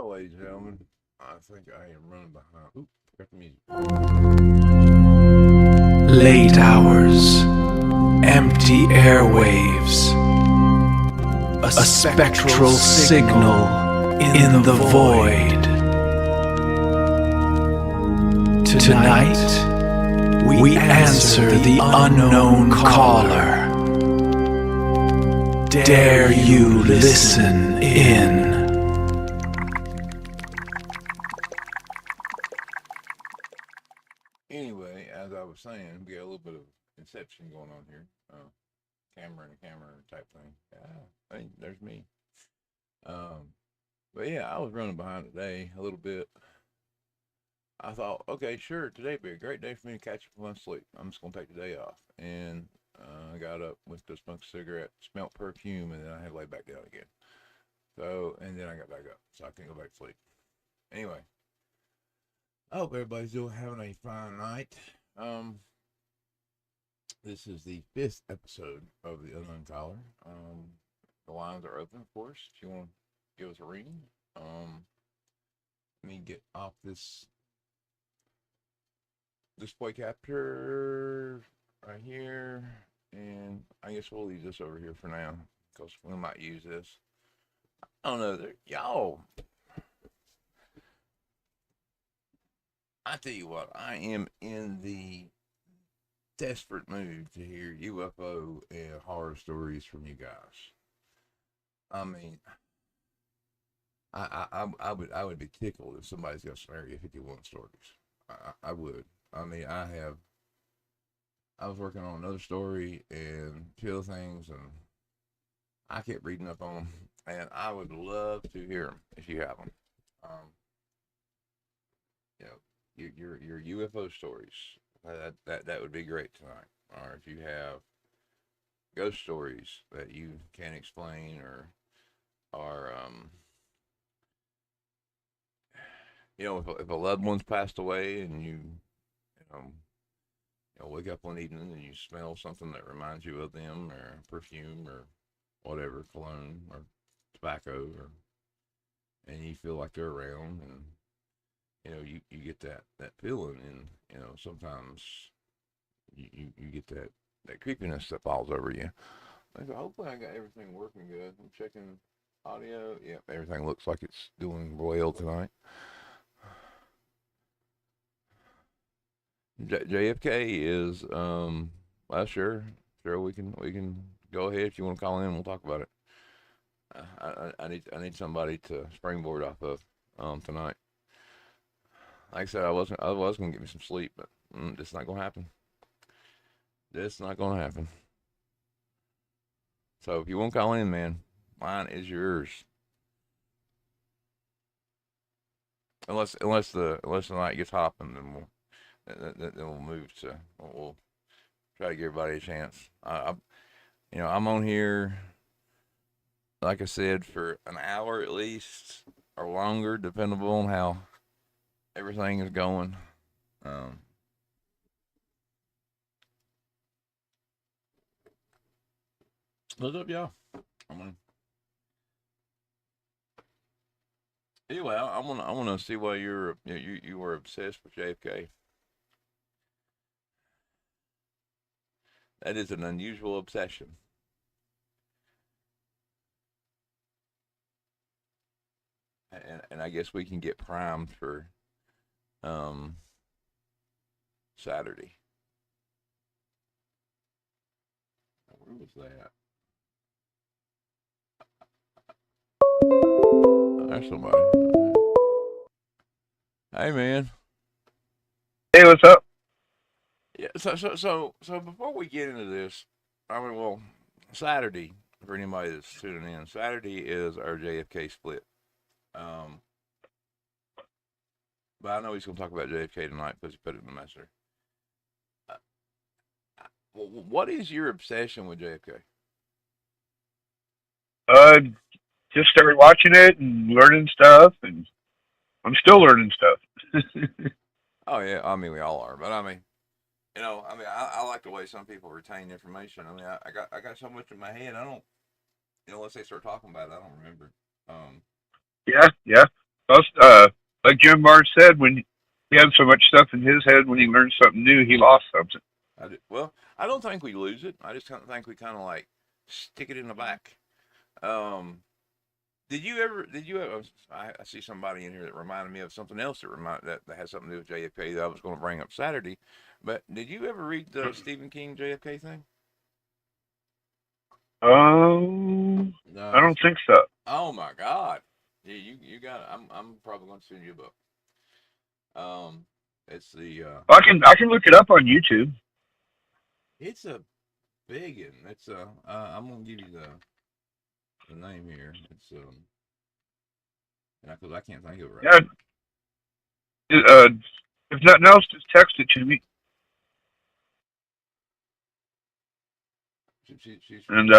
Oh, ladies and gentlemen, I think I am running behind. Oop, forgot the music. Late hours, empty airwaves, a spectral signal in the void. Tonight, we answer the unknown caller. Dare you listen in? Anyway, as I was saying, we got a little bit of inception going on here. Camera and a camera type thing. Hey, there's me. But yeah, I was running behind today a little bit. I thought, okay, sure, today'd be a great day for me to catch up on my sleep. I'm just gonna take the day off, and I got up, went to smoke a cigarette, smelt perfume, and then I had to lay back down again. So, and then I got back up, so I couldn't go back to sleep. Anyway, I hope everybody's doing having a fine night. This is the 5th episode of the Unknown Caller. The lines are open, of course. If you want to give us a reading, let me get off this display capture right here, and I guess we'll leave this over here for now because we might use this. I don't know, y'all. I tell you what, I am in the desperate mood to hear UFO and horror stories from you guys. I mean, I would be tickled if somebody's got some Area 51 stories. I would. I mean, I was working on another story and two other things, and I kept reading up on them, and I would love to hear them if you have them. You know, your UFO stories. That would be great tonight. Or if you have ghost stories that you can't explain, or if a loved one's passed away and know, wake up one evening and you smell something that reminds you of them, or perfume, or whatever, cologne, or tobacco, and you feel like they're around, and you get that feeling, and sometimes you get that creepiness that falls over you. So hopefully I got everything working good. I'm checking audio. Yep, everything looks like it's doing well tonight. JFK is well, sure we can go ahead if you want to call in. We'll talk about it. I need somebody to springboard off of tonight. Like I said, I was gonna get me some sleep, but this is not gonna happen. This is not gonna happen. So if you want to call in, man, mine is yours. Unless the night gets hopping, then we'll move to we'll try to give everybody a chance. I'm on here, like I said, for an hour at least or longer, depending on how everything is going. What's up, y'all? Anyway, I want to see why you were obsessed with JFK. That is an unusual obsession. And I guess we can get primed for Saturday. Where was that? There's somebody. Hey, man. Hey, what's up? Yeah. So before we get into this, I mean, well, Saturday, for anybody that's tuning in, Saturday is our JFK split. But I know he's going to talk about JFK tonight because he put it in the messenger. What is your obsession with JFK? Just started watching it and learning stuff, and I'm still learning stuff. Oh yeah, I mean we all are, but I mean, I like the way some people retain information. I mean, I got so much in my head, I don't, unless they start talking about it, I don't remember. Yeah. Plus, like Jim Marrs said, when he had so much stuff in his head, when he learned something new, he lost something. Well, I don't think we lose it. I just kind of think we kind of like stick it in the back. Um, did you ever? Did you ever? I see somebody in here that reminded me of something else that has something to do with JFK that I was going to bring up Saturday. But did you ever read the Stephen King JFK thing? I No. don't think so. Oh my God. Yeah, you got it. I'm probably going to send you a book. Um, it's the I can look it up on YouTube. it's a big one. It's I'm gonna give you the name here. It's because I can't think of it right Yeah. now. Uh, if nothing else, just text it to me, She's from. and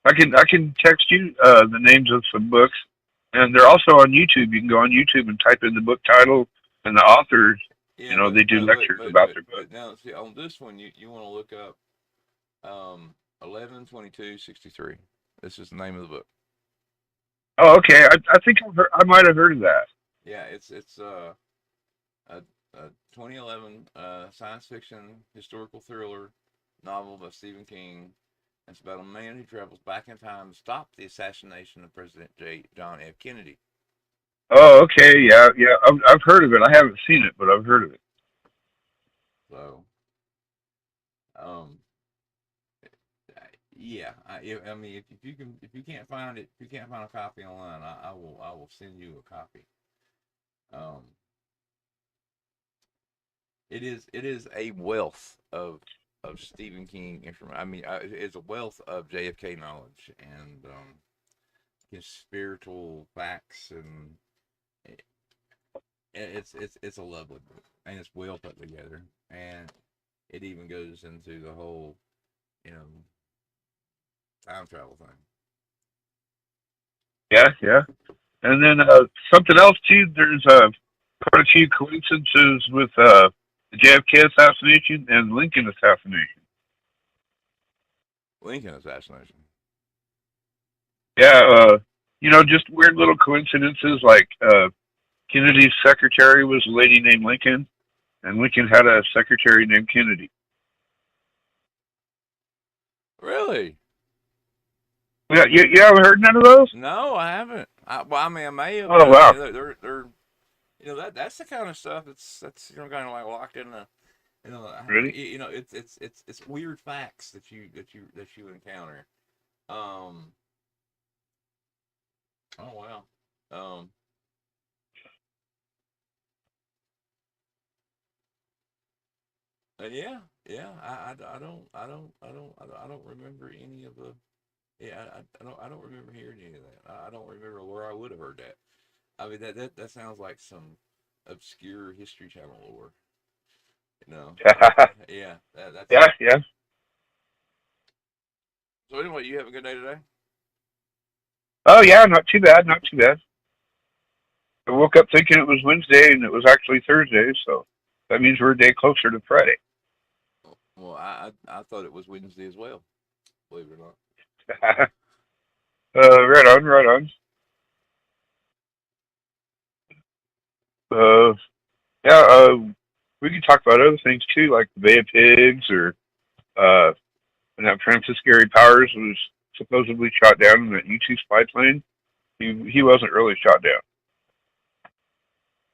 I can text you the names of some books, and they're also on YouTube. You can go on YouTube and type in the book title and the authors. Yeah, They do lectures about their book. but now see on this one you want to look up 11/22/63. This is the name of the book. Oh, okay. I think I might have heard of that. Yeah, it's a, a 2011 science fiction historical thriller novel by Stephen King. It's about a man who travels back in time to stop the assassination of President John F. Kennedy. Oh, okay. Yeah, yeah. I've heard of it. I haven't seen it, but I've heard of it. So, um, yeah, I mean, if you can't find it, if you can't find a copy online, I will send you a copy. Um, it is a wealth of Stephen King information. I mean, it's a wealth of JFK knowledge and his spiritual facts, and it, it's a lovely book, and it's well put together, and it even goes into the whole, you know, time travel thing. Yeah, yeah. And then something else too. There's quite a few coincidences with the JFK assassination and Lincoln assassination. Lincoln assassination. Yeah, just weird little coincidences like Kennedy's secretary was a lady named Lincoln, and Lincoln had a secretary named Kennedy. Really? Yeah, you haven't heard none of those? No, I haven't. Well, I mean, I may have, Oh but wow, they're that's the kind of stuff that's kind of like locked in the really? it's weird facts that you encounter. Um. Oh wow. Um. Yeah. Yeah. I don't remember any of the. Yeah. I don't remember hearing any of that. I don't remember where I would have heard that. I mean that sounds like some obscure History Channel lore. You know. Yeah. That's. Yeah, yeah. So anyway, you have a good day today. Oh yeah, not too bad, not too bad. I woke up thinking it was Wednesday, and it was actually Thursday, so that means we're a day closer to Friday. Well, I thought it was Wednesday as well. Believe it or not. Right on, right on. Uh, yeah, we could talk about other things too, like the Bay of Pigs, or uh, and how Francis Gary Powers was supposedly shot down in that U-2 spy plane. He wasn't really shot down.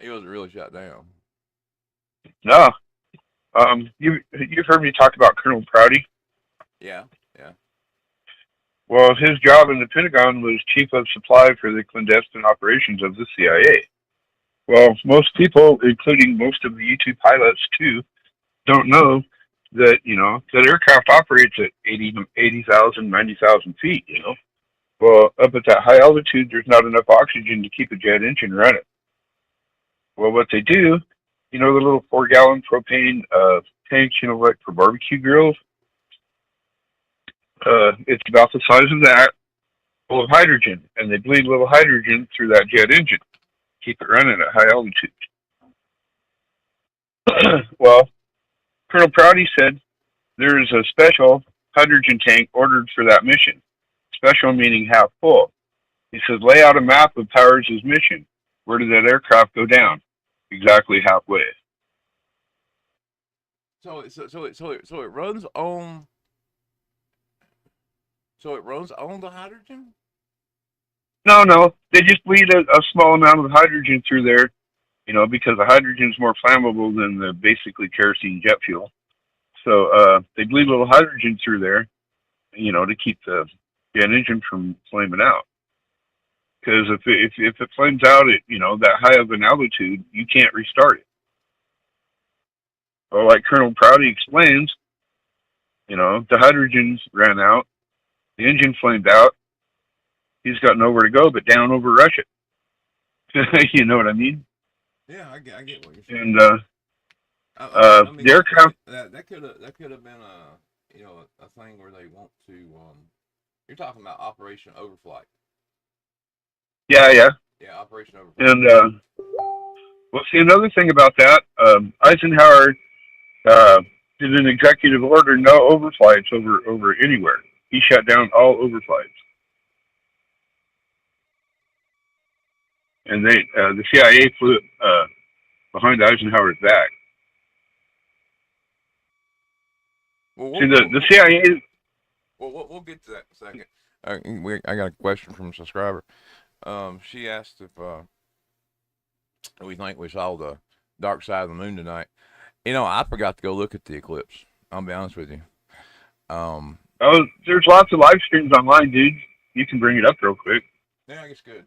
He wasn't really shot down. No. You've heard me talk about Colonel Prouty. Yeah, yeah. Well, his job in the Pentagon was chief of supply for the clandestine operations of the CIA. Well, most people, including most of the U-2 pilots too, don't know that that aircraft operates at 80,000, 90,000 feet. Well, up at that high altitude, there's not enough oxygen to keep a jet engine running. Well, what they do, the little 4-gallon propane tanks, like for barbecue grills. It's about the size of that, full of hydrogen, and they bleed little hydrogen through that jet engine, keep it running at high altitude. Well, Colonel Prouty said there is a special hydrogen tank ordered for that mission. Special meaning half full. He says, lay out a map of Powers' mission. Where did that aircraft go down? Exactly halfway. So it runs on. So it runs on the hydrogen. No, no, they just bleed a small amount of hydrogen through there, because the hydrogen is more flammable than the basically kerosene jet fuel. So they bleed a little hydrogen through there, to keep the jet engine from flaming out. Because if it flames out at that high of an altitude, you can't restart it. Well, like Colonel Prouty explains, the hydrogen's ran out, the engine flamed out. He's got nowhere to go but down over Russia. You know what I mean? Yeah, I get what you're saying. And I mean the aircraft. that could have been a thing where they want to. You're talking about Operation Overflight. Yeah, yeah. Yeah, Operation Overflight. And well, see, another thing about that, Eisenhower did an executive order: no overflights over anywhere. He shut down all overflights. And the CIA flew behind Eisenhower's back. See, the CIA. Well, we'll get to that in a second. I got a question from a subscriber. She asked if we think we saw the dark side of the moon tonight. I forgot to go look at the eclipse. I'll be honest with you. Oh, there's lots of live streams online, dude. You can bring it up real quick. Yeah, I guess good.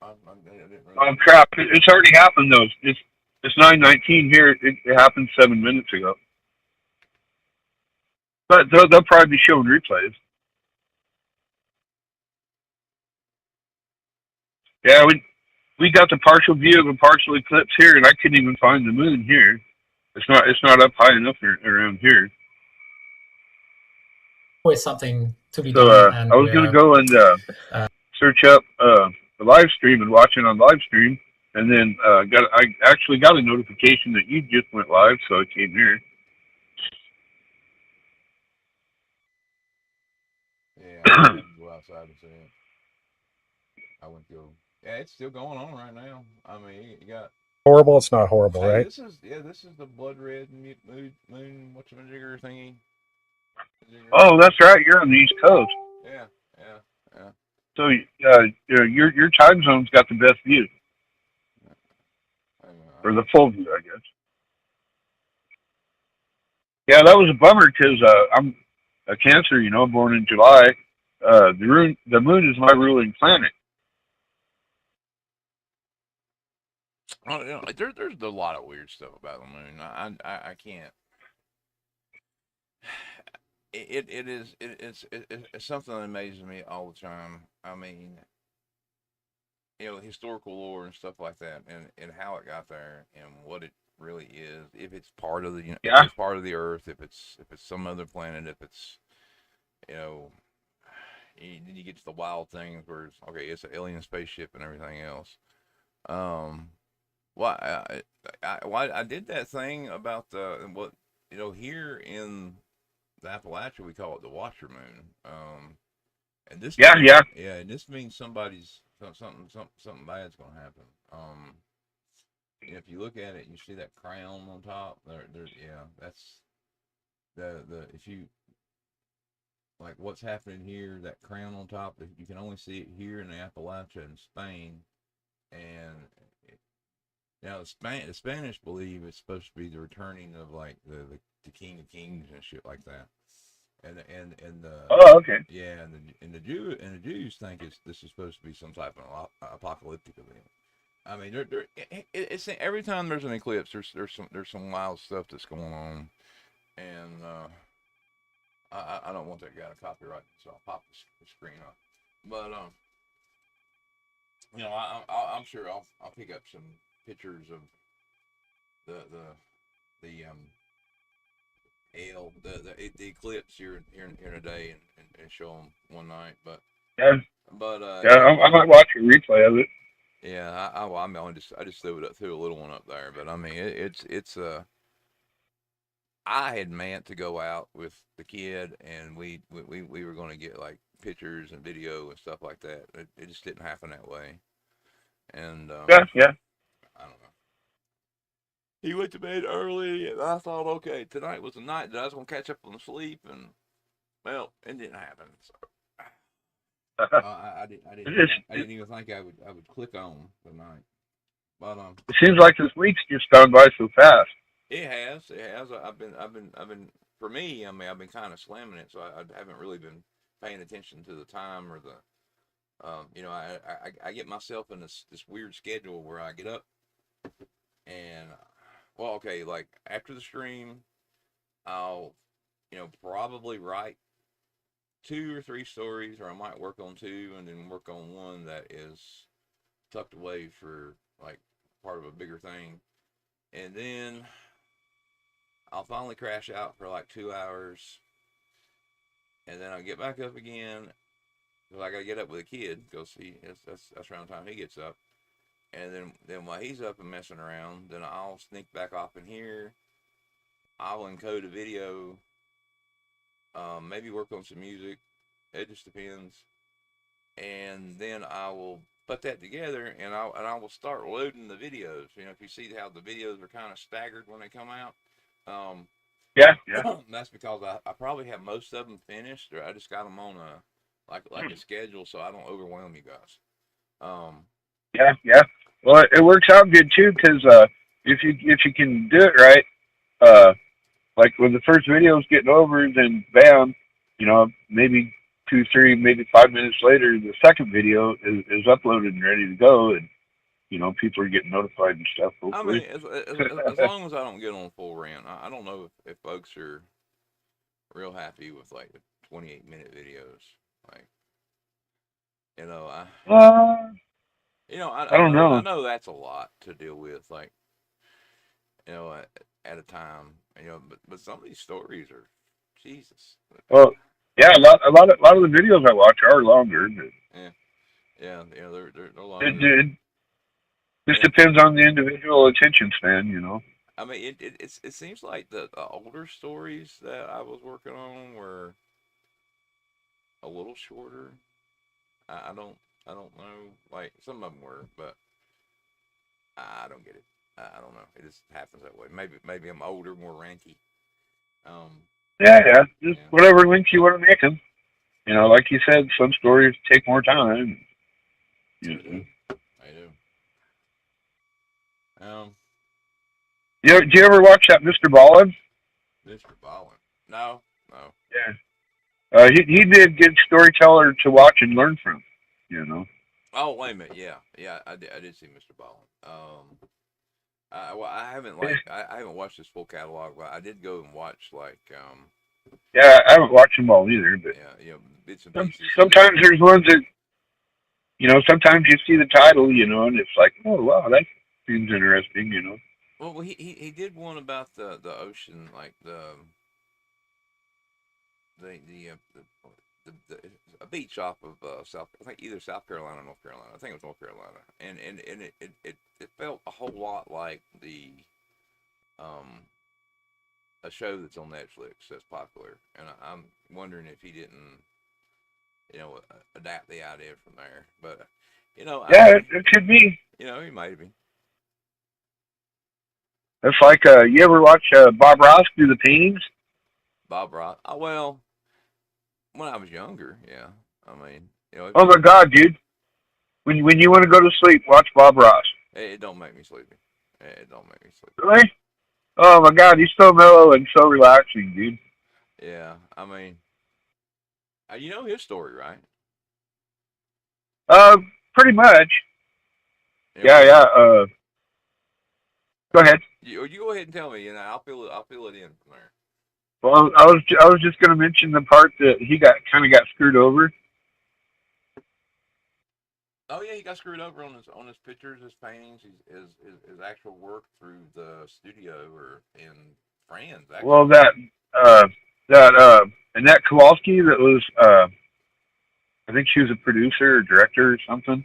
I didn't really... Oh crap! It's already happened though. It's 9:19 here. It happened 7 minutes ago. But they'll probably be showing replays. Yeah, we got the partial view of a partial eclipse here, and I couldn't even find the moon here. It's not up high enough around here. Always something to be So done. And I was going to go and search up the live stream and watch it on live stream, and then I actually got a notification that you just went live, so I came here. Yeah, I had to go outside and see it. I went to go. Yeah, it's still going on right now. I mean, you got horrible. It's not horrible, right? This is the blood red moon whatchamajigger thingy. Oh, that's right. You're on the East Coast. Yeah. So your time zone's got the best view, or the full view, I guess. Yeah, that was a bummer because I'm a Cancer, born in July. The moon is my ruling planet. There's a lot of weird stuff about the moon. I can't. It's something that amazes me all the time. I mean, historical lore and stuff like that, and how it got there, and what it really is. If it's part of the, if it's part of the Earth, if it's some other planet, if it's, then you get to the wild things where it's okay, it's an alien spaceship and everything else. Well, I did that thing about what here in the Appalachia we call it the Watcher Moon. And this and this means something bad's gonna happen. If you look at it, you see that crown on top. That's the if you like what's happening here. That crown on top, you can only see it here in the Appalachia in Spain, and now the Spanish believe it's supposed to be the returning of like the King of Kings and shit like that. And the okay. Yeah, and the Jews think this is supposed to be some type of apocalyptic event. I mean, it's every time there's an eclipse, there's some wild stuff that's going on, and I don't want that guy to copyright, so I'll pop the screen up. But I'm sure I'll pick up some pictures of the eclipse here in a day and show them one night. But I might watch a replay of it. Yeah, I just threw a little one up there, but I mean it's I had meant to go out with the kid, and we were going to get like pictures and video and stuff like that. It just didn't happen that way. And Yeah. I don't know. He went to bed early, and I thought, okay, tonight was the night that I was gonna catch up on sleep, and well, it didn't happen. So I didn't even think I would click on tonight. But It seems like this week's just gone by so fast. it has. I've been. For me, I mean, I've been kind of slamming it, so I haven't really been paying attention to the time or the. I get myself in this weird schedule where I get up and, well, okay, like after the stream, I'll, probably write 2 or 3 stories, or I might work on 2 and then work on one that is tucked away for like part of a bigger thing, and then I'll finally crash out for like 2 hours, and then I'll get back up again. Because I gotta get up with a kid, because that's around the time he gets up, and then while he's up and messing around, then I'll sneak back off in here. I'll encode a video, maybe work on some music. It just depends, and then I will put that together, and I will start loading the videos. If you see how the videos are kind of staggered when they come out, Yeah. that's because I probably have most of them finished, or I just got them on a a schedule, so I don't overwhelm you guys. Yeah. Well, it works out good too, because if you can do it right, like when the first video is getting over, then bam, maybe 2, 3, maybe 5 minutes later, the second video is uploaded and ready to go, and people are getting notified and stuff. Hopefully. I mean, as long as I don't get on full rant, I don't know if folks are real happy with like the 28-minute videos. Like, I don't know. I know that's a lot to deal with, like, at a time. But some of these stories are, Jesus. Well, yeah, a lot of the videos I watch are longer. Yeah, they're longer. It just depends on the individual attention span. I mean, it seems like the older stories that I was working on were a little shorter. I don't know. Like, some of them were, but I don't get it. I don't know. It just happens that way. Maybe I'm older, more ranky. Yeah. Just whatever links you want to make them. Like you said, some stories take more time. I do. Do you ever watch that Mr. Ballin? Mr. Ballin? No. Yeah. He'd be a good storyteller to watch and learn from. Oh, wait a minute. Yeah. I did see Mr. Ballin. I haven't I haven't watched his full catalog, but I did go and watch Yeah, I haven't watched them all either, but bits and pieces. Sometimes there's ones that sometimes you see the title, and it's like, oh wow, that seems interesting. Well, he did one about the ocean, like the a beach off of I think either South Carolina or North Carolina. I think it was North Carolina, and it felt a whole lot like the a show that's on Netflix that's popular, and I'm wondering if he didn't adapt the idea from there. But yeah, it could be. He might be. It's like you ever watch Bob Ross do the paintings? Bob Ross. Oh, well, when I was younger, yeah. I mean, Oh my God, dude! When you want to go to sleep, watch Bob Ross. It don't make me sleepy. It don't make me sleepy. Really? Oh my God, he's so mellow and so relaxing, dude. Yeah, I mean, you know his story, right? Pretty much. Yeah. Go ahead. You go ahead and tell me, and I'll fill it in from there. Well, I was just going to mention the part that he got screwed over. Oh yeah, he got screwed over on his pictures, his paintings, his actual work through the studio or in France. Actually. Well, Annette Kowalski, that was I think she was a producer or director or something.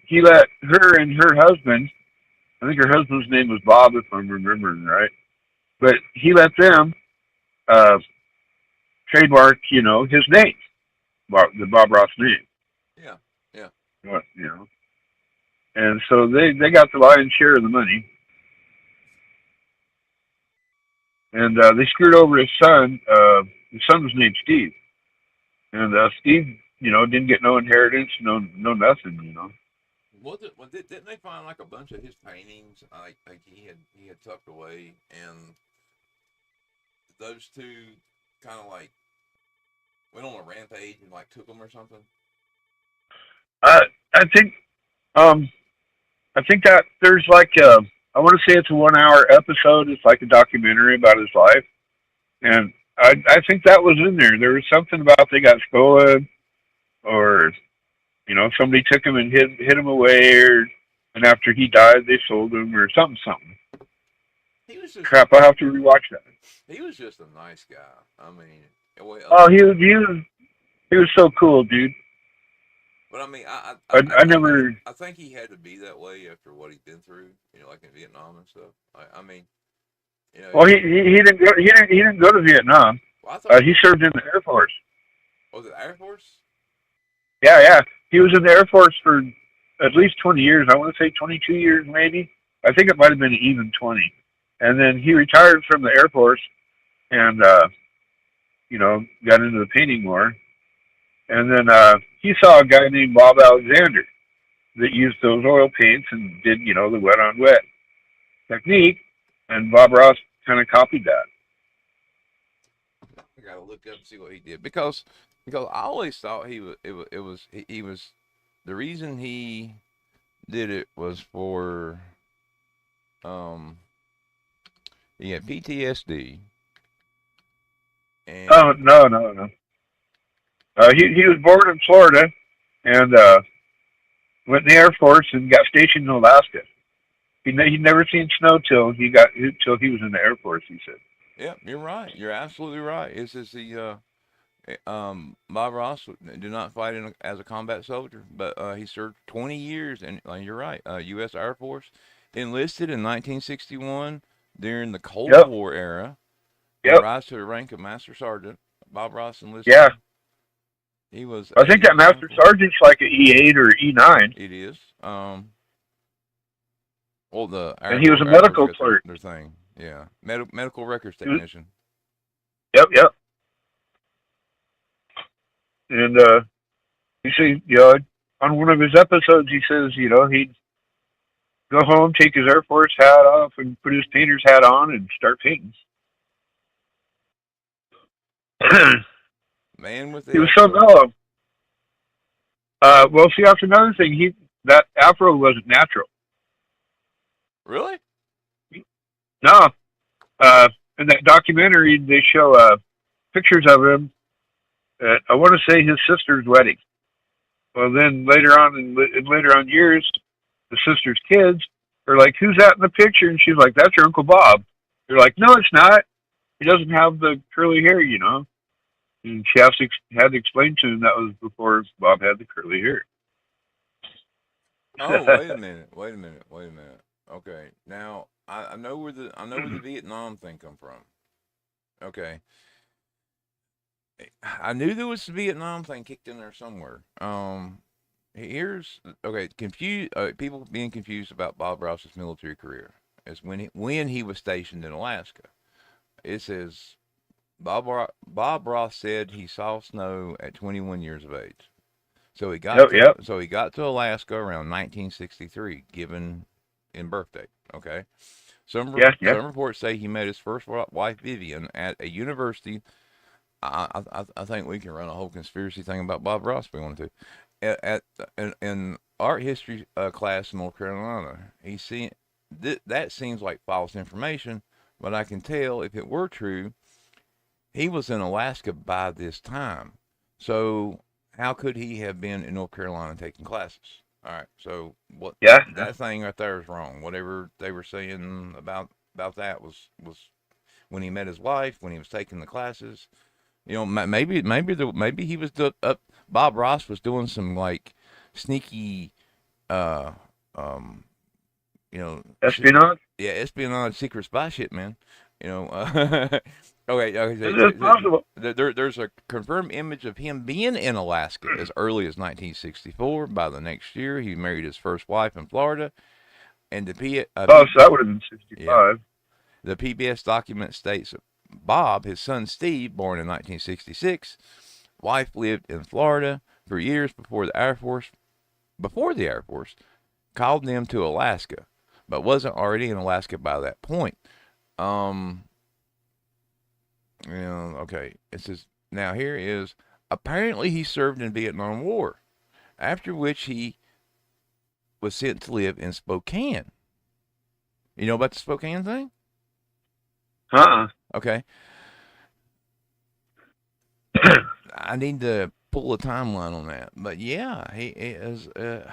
He let her and her husband, I think her husband's name was Bob, if I'm remembering right, but he let them trademark, his name, Bob Ross name. Yeah. Yeah. What, and so they got the lion's share of the money, and they screwed over his son. His son was named Steve, and Steve, didn't get no inheritance, no nothing. Didn't they find like a bunch of his paintings, like he had tucked away, and those two kind of like went on a rampage and like took them or something? I think that there's like I want to say it's a 1 hour episode. It's like a documentary about his life, and I think that was in there. There was something about they got stolen, or somebody took him and hid him away, and after he died they sold him or something. He was just Crap, I'll have to rewatch that. He was just a nice guy. I mean, Oh, he was so cool, dude. But I mean, I never. I think he had to be that way after what he'd been through, like in Vietnam and stuff. I mean, Well, he didn't go. He didn't go to Vietnam. Well, I thought he served in the Air Force. Was it Air Force? Yeah. He was in the Air Force for at least 20 years. I want to say 22 years, maybe. I think it might have been even 20. And then he retired from the Air Force, and got into the painting more. And then he saw a guy named Bob Alexander that used those oil paints and did, the wet on wet technique. And Bob Ross kind of copied that. I gotta look up and see what he did because I always thought he was the reason he did it was for he had PTSD. And Oh, no. He was born in Florida and went in the Air Force and got stationed in Alaska. He'd never seen snow till he was in the Air Force, he said. Yeah, you're right. You're absolutely right. This is the Bob Ross did not fight as a combat soldier, but he served 20 years, and you're right. U.S. Air Force, enlisted in 1961 during the Cold War era. Yep. Rise to the rank of Master Sergeant. Bob Ross enlisted. Yeah. He was. I think that Master Sergeant's like an E8 or E9. It is. Well, and he was a medical clerk. Their thing. Yeah. Medical records technician. Yep. And you see, on one of his episodes, he says, he'd go home, take his Air Force hat off, and put his painter's hat on, and start painting. Man with he was so mellow. Well, see, that's another thing. That afro wasn't natural. Really? No. In that documentary, they show pictures of him at, I want to say, his sister's wedding. Well, then later on years, the sister's kids are like, "Who's that in the picture?" And she's like, "That's your Uncle Bob." They're like, "No, it's not. He doesn't have the curly hair, And she had to explain to him that was before Bob had the curly hair. Oh, wait a minute. Okay, now I know where the Vietnam thing come from. Okay, I knew there was the Vietnam thing kicked in there somewhere. Here's people being confused about Bob Ross's military career is when he was stationed in Alaska. It says Bob Ross said he saw snow at 21 years of age. So he got to Alaska around 1963, given in birth date. Okay. Some reports say he met his first wife Vivian at a university. I think we can run a whole conspiracy thing about Bob Ross if we want to. In art history class in North Carolina, that seems like false information, but I can tell if it were true, he was in Alaska by this time. So how could he have been in North Carolina taking classes? All right, so that thing right there is wrong. Whatever they were saying about that was when he met his wife, when he was taking the classes. Maybe he was Bob Ross was doing some like sneaky, espionage. Espionage, secret spy shit, man. Okay, It is possible. there's a confirmed image of him being in Alaska as early as 1964. By the next year, he married his first wife in Florida, and Oh, so that would have been yeah, 65. the PBS document states that Bob, his son Steve, born in 1966, wife lived in Florida for years before the Air Force. Before the Air Force called them to Alaska, but wasn't already in Alaska by that point. Um, okay. It says now here is apparently he served in Vietnam War, after which he was sent to live in Spokane. You know about the Spokane thing? Uh-uh. Okay. I need to pull a timeline on that, but yeah, he is. Yeah,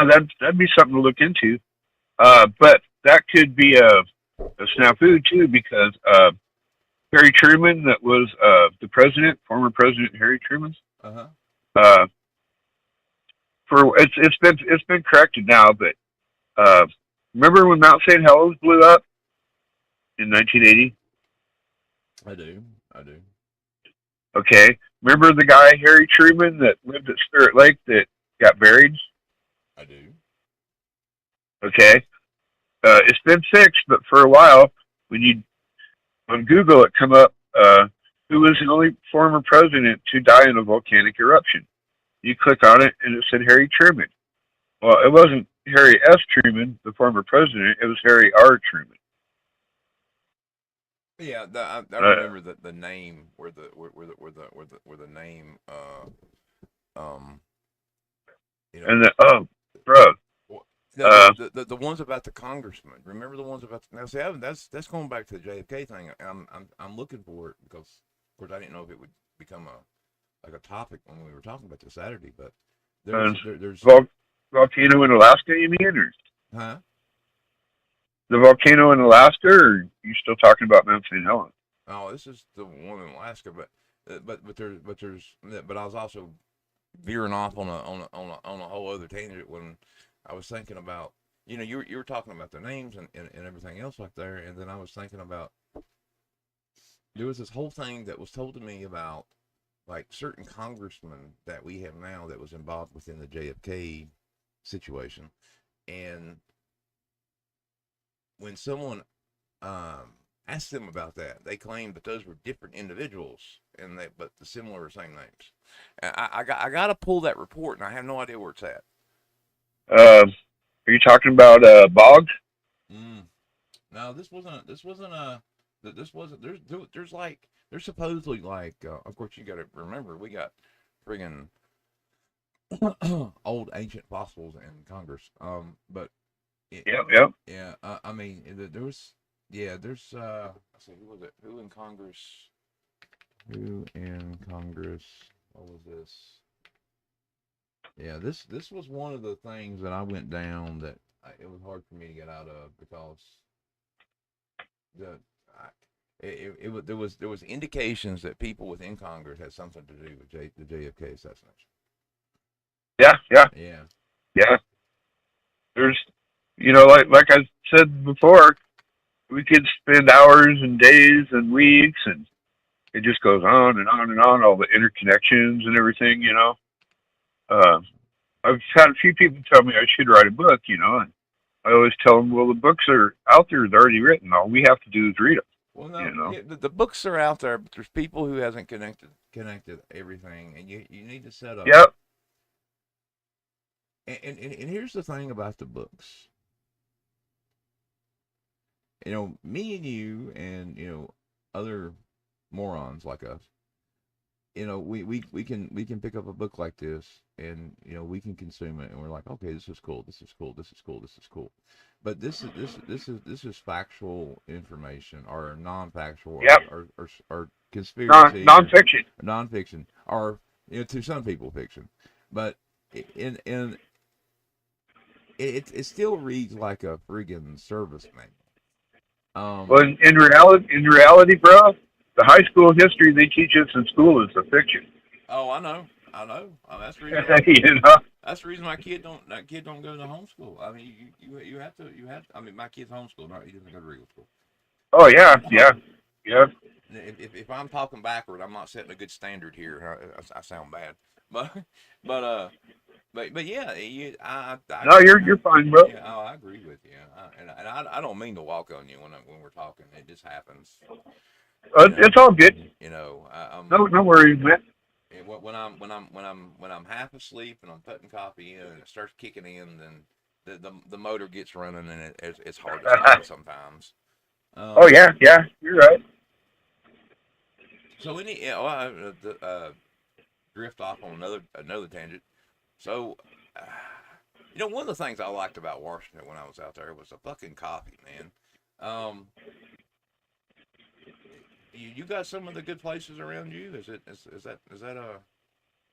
that'd be something to look into. But that could be a snafu too, because Harry Truman, that was the president, former President Harry Truman. Uh-huh. Uh, for it's been corrected now, but remember when Mount St. Helens blew up in 1980? I do. Okay, remember the guy Harry Truman that lived at Spirit Lake that got buried? I do. Okay, it's been fixed, but for a while, when you on Google, it come up who was the only former president to die in a volcanic eruption. You click on it, and it said Harry Truman. Well, it wasn't Harry S. Truman, the former president. It was Harry R. Truman. Yeah, I remember the name where the name um And bro, the ones about the congressman. Remember the ones about now? See, that's going back to the JFK thing. I'm looking for it because, of course, I didn't know if it would become a topic when we were talking about this Saturday. But there's volcano in Alaska, you mean, or huh? the volcano in Alaska, or are you still talking about Mount St. Helens? Oh, this is the one in Alaska, but I was also veering off on a whole other tangent when I was thinking about you were talking about the names and everything else like there, and then I was thinking about there was this whole thing that was told to me about like certain congressmen that we have now that was involved within the JFK situation, and when someone asked them about that, they claimed that those were different individuals, but the similar same names. And I got to pull that report, and I have no idea where it's at. Are you talking about Boggs? No, this wasn't. This wasn't. There's supposedly like. Of course, you got to remember we got friggin' old ancient fossils in Congress. But. Yep. Yeah, I mean, there's. Let's see, who was it? Who in Congress? What was this? Yeah, this was one of the things that I went down that it was hard for me to get out of because there was indications that people within Congress had something to do with the JFK assassination. Yeah. There's, like I said before, we could spend hours and days and weeks, and it just goes on and on and on, all the interconnections and everything, I've had a few people tell me I should write a book, and I always tell them, well, the books are out there, they're already written. All we have to do is read them. Well, no, the books are out there, but there's people who hasn't connected everything, and you need to set up. Yep. And here's the thing about the books. Me and you and other morons like us, we can pick up a book like this and we can consume it and we're like, okay, this is cool. But this is factual information or non-factual or conspiracy nonfiction or to some people fiction, but it still reads like a friggin' service manual. Well, in reality, bro, the high school history they teach us in school is a fiction. Oh, I know. That's the reason. That's the reason my kid don't go to homeschool. I mean, you have to. I mean, my kid's homeschooled. No, he doesn't go to regular school. Oh yeah. Yep. If I'm talking backward, I'm not setting a good standard here. I sound bad, but but but yeah, No, you're fine, bro. yeah. Oh, I agree with you. And I don't mean to walk on you when we're talking. It just happens. It's all good. You know, No worries, man. when I'm half asleep and I'm putting coffee in and it starts kicking in, then the motor gets running and it's hard to stop sometimes. Oh yeah, you're right. So drift off on another tangent. So, one of the things I liked about Washington when I was out there was the fucking coffee, man. You got some of the good places around you. Is that a?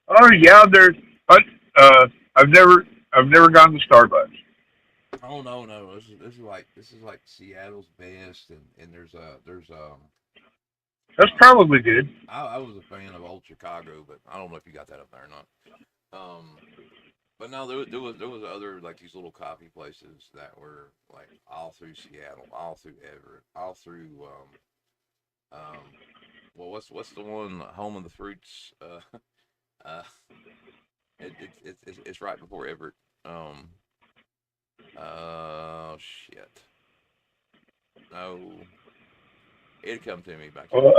Oh yeah, there's. I've never gone to Starbucks. Oh no. This is like Seattle's best, and there's That's probably good. I was a fan of Old Chicago, but I don't know if you got that up there or not. But no, there was other like these little coffee places that were like all through Seattle, all through Everett, all through well, what's the one, home of the fruits? Uh, it's right before Everett. Oh shit. No, it'd come to me back. Well,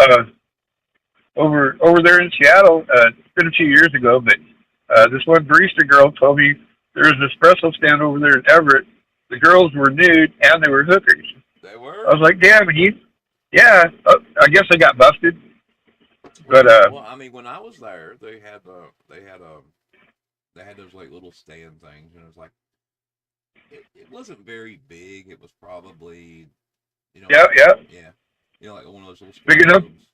over there in Seattle, it's been a few years ago, but this one barista girl told me there was an espresso stand over there in Everett. The girls were nude and they were hookers. They were. I was like, damn, yeah. I guess I got busted. But well, I mean, when I was there, they had those like little stand things, and it was like it wasn't very big. It was probably yeah, like one of those little big enough. rooms.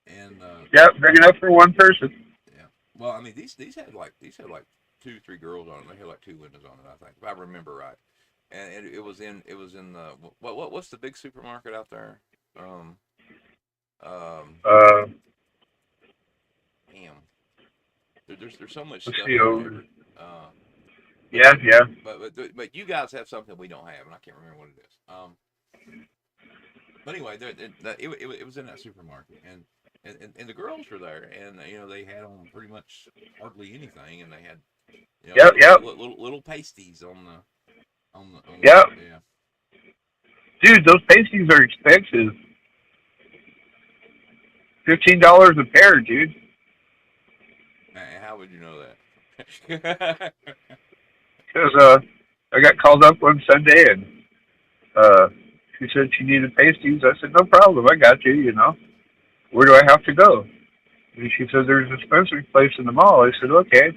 And yeah, big enough for one person. Yeah. Well, I mean, these had like 2-3 girls on it. They had like 2 windows on it, I think, if I remember right. And it was in the what's the big supermarket out there? Damn. There's so much stuff over. Yeah. But you guys have something we don't have, and I can't remember what it is. But anyway, it was in that supermarket, and the girls were there, and they had on pretty much hardly anything, and they had little pasties on the yeah. Yeah. Dude, those pasties are expensive. $15 a pair, dude. How would you know that? Because I got called up one Sunday and she said she needed pasties. I said, no problem, I got you. Where do I have to go? And she said, there's a dispensary place in the mall. I said, okay.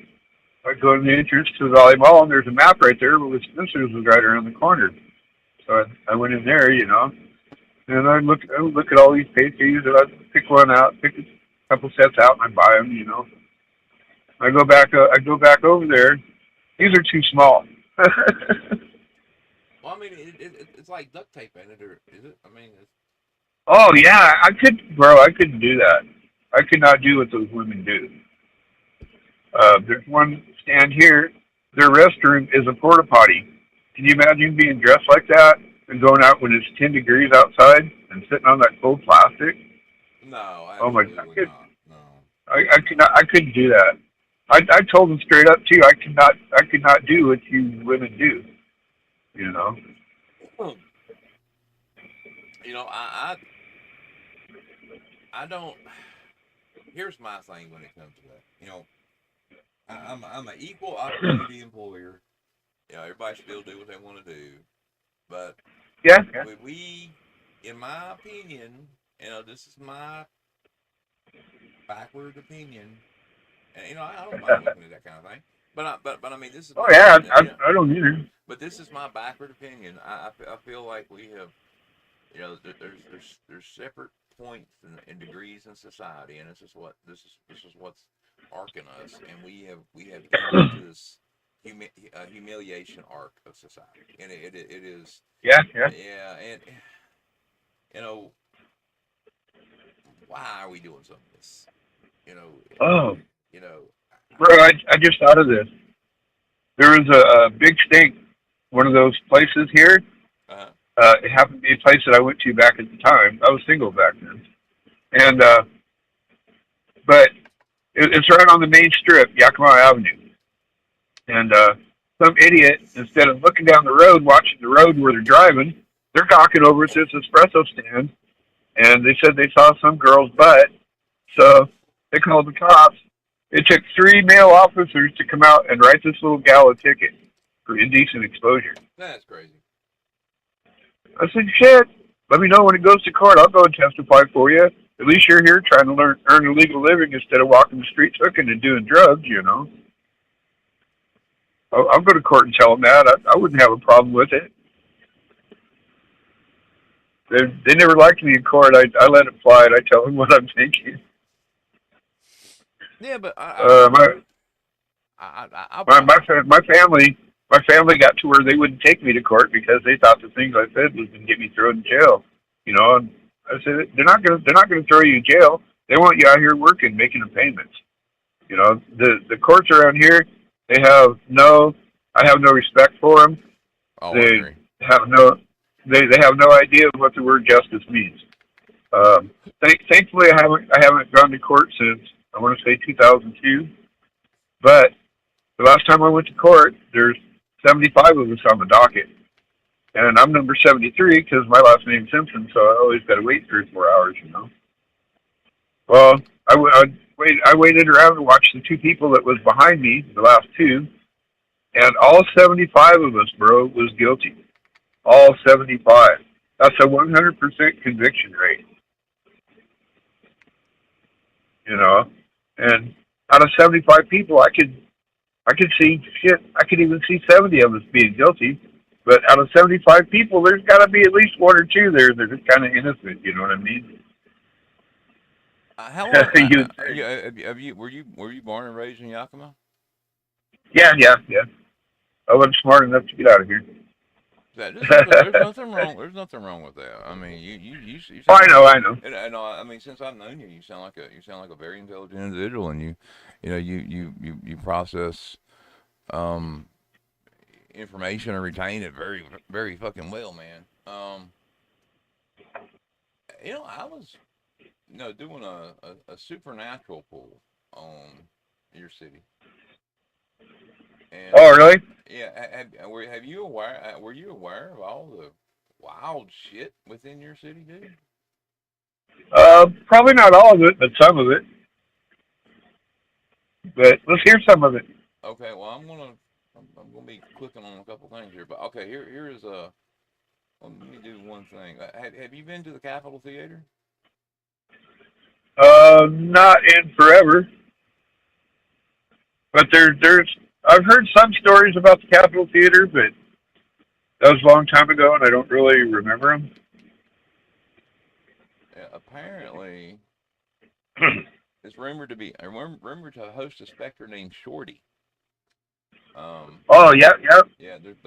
I go to the entrance to the Valley Mall, and there's a map right there, but the dispensary was right around the corner. So I went in there, and I look at all these pasties, and I pick one out, pick a couple sets out, and I buy them. I go back over there. These are too small. Well, I mean, it's like duct tape in it, or is it? I mean, oh yeah, I couldn't do that. I could not do what those women do. There's one stand here. Their restroom is a porta potty. Can you imagine being dressed like that and going out when it's 10 degrees outside and sitting on that cold plastic? No, oh my God, not. No. I couldn't do that. I told them straight up too. I could not do what you women do. I don't. Here's my thing when it comes to that. I'm an equal opportunity employer. Everybody should be able to do what they want to do, but yeah. We, in my opinion, this is my backward opinion, and I don't mind looking at that kind of thing. But I mean, this is. Oh yeah, I don't either. But this is my backward opinion. I feel like we have, there's separate points and degrees in society, and this is what's arcing us, and we have entered this humiliation arc of society, and it is. Yeah. Yeah, and why are we doing some of this? Oh. Bro, I just thought of this. There was a big steak, one of those places here. Uh-huh. It happened to be a place that I went to back at the time. I was single back then. And but it's right on the main strip, Yakima Avenue. And some idiot, instead of looking down the road, watching the road where they're driving, they're gawking over at this espresso stand, and they said they saw some girl's butt. So they called the cops. It took 3 male officers to come out and write this little gal a ticket for indecent exposure. That's crazy. I said, shit, let me know when it goes to court. I'll go and testify for you. At least you're here trying to earn a legal living instead of walking the streets hooking and doing drugs, you know. I'll go to court and tell them that. I wouldn't have a problem with it. They never liked me in court. I let it fly, and I tell them what I'm thinking. Yeah, but my family got to where they wouldn't take me to court because they thought the things I said was going to get me thrown in jail. You know, and I said they're not going to throw you in jail. They want you out here working, making the payments. You know, the courts around here, I have no respect for them. Oh, they have no idea what the word justice means. Thankfully, I haven't gone to court since I want to say 2002. But the last time I went to court, there's 75 of us on the docket, and I'm number 73 because my last name's Simpson, so I always got to wait 3 or 4 hours. You know. Well, I waited around and watched the 2 people that was behind me, the last 2, and all 75 of us, bro, was guilty. All 75. That's a 100% conviction rate. You know, and out of 75 people, I could see shit. I could even see 70 of us being guilty. But out of 75 people, there's got to be at least 1 or 2 there that are just kind of innocent. You know what I mean? How long? Were you born and raised in Yakima? Yeah. I wasn't smart enough to get out of here. There's nothing wrong. There's nothing wrong with that. I mean, you I know. And I mean, since I've known you, you sound like a very intelligent individual, and you process information and retain it very, very fucking well, man. I was doing a supernatural pull on your city. And, oh, really? Yeah. Were you aware of all the wild shit within your city, dude? Probably not all of it, but some of it. But let's hear some of it. Okay. Well, I'm gonna be clicking on a couple things here, but okay. Here is a. Let me do one thing. Have you been to the Capitol Theater? Not in forever. But there's I've heard some stories about the Capitol Theater, but that was a long time ago, and I don't really remember them. Yeah, apparently, it's rumored to host a specter named Shorty. Oh, yeah. Yeah, there's.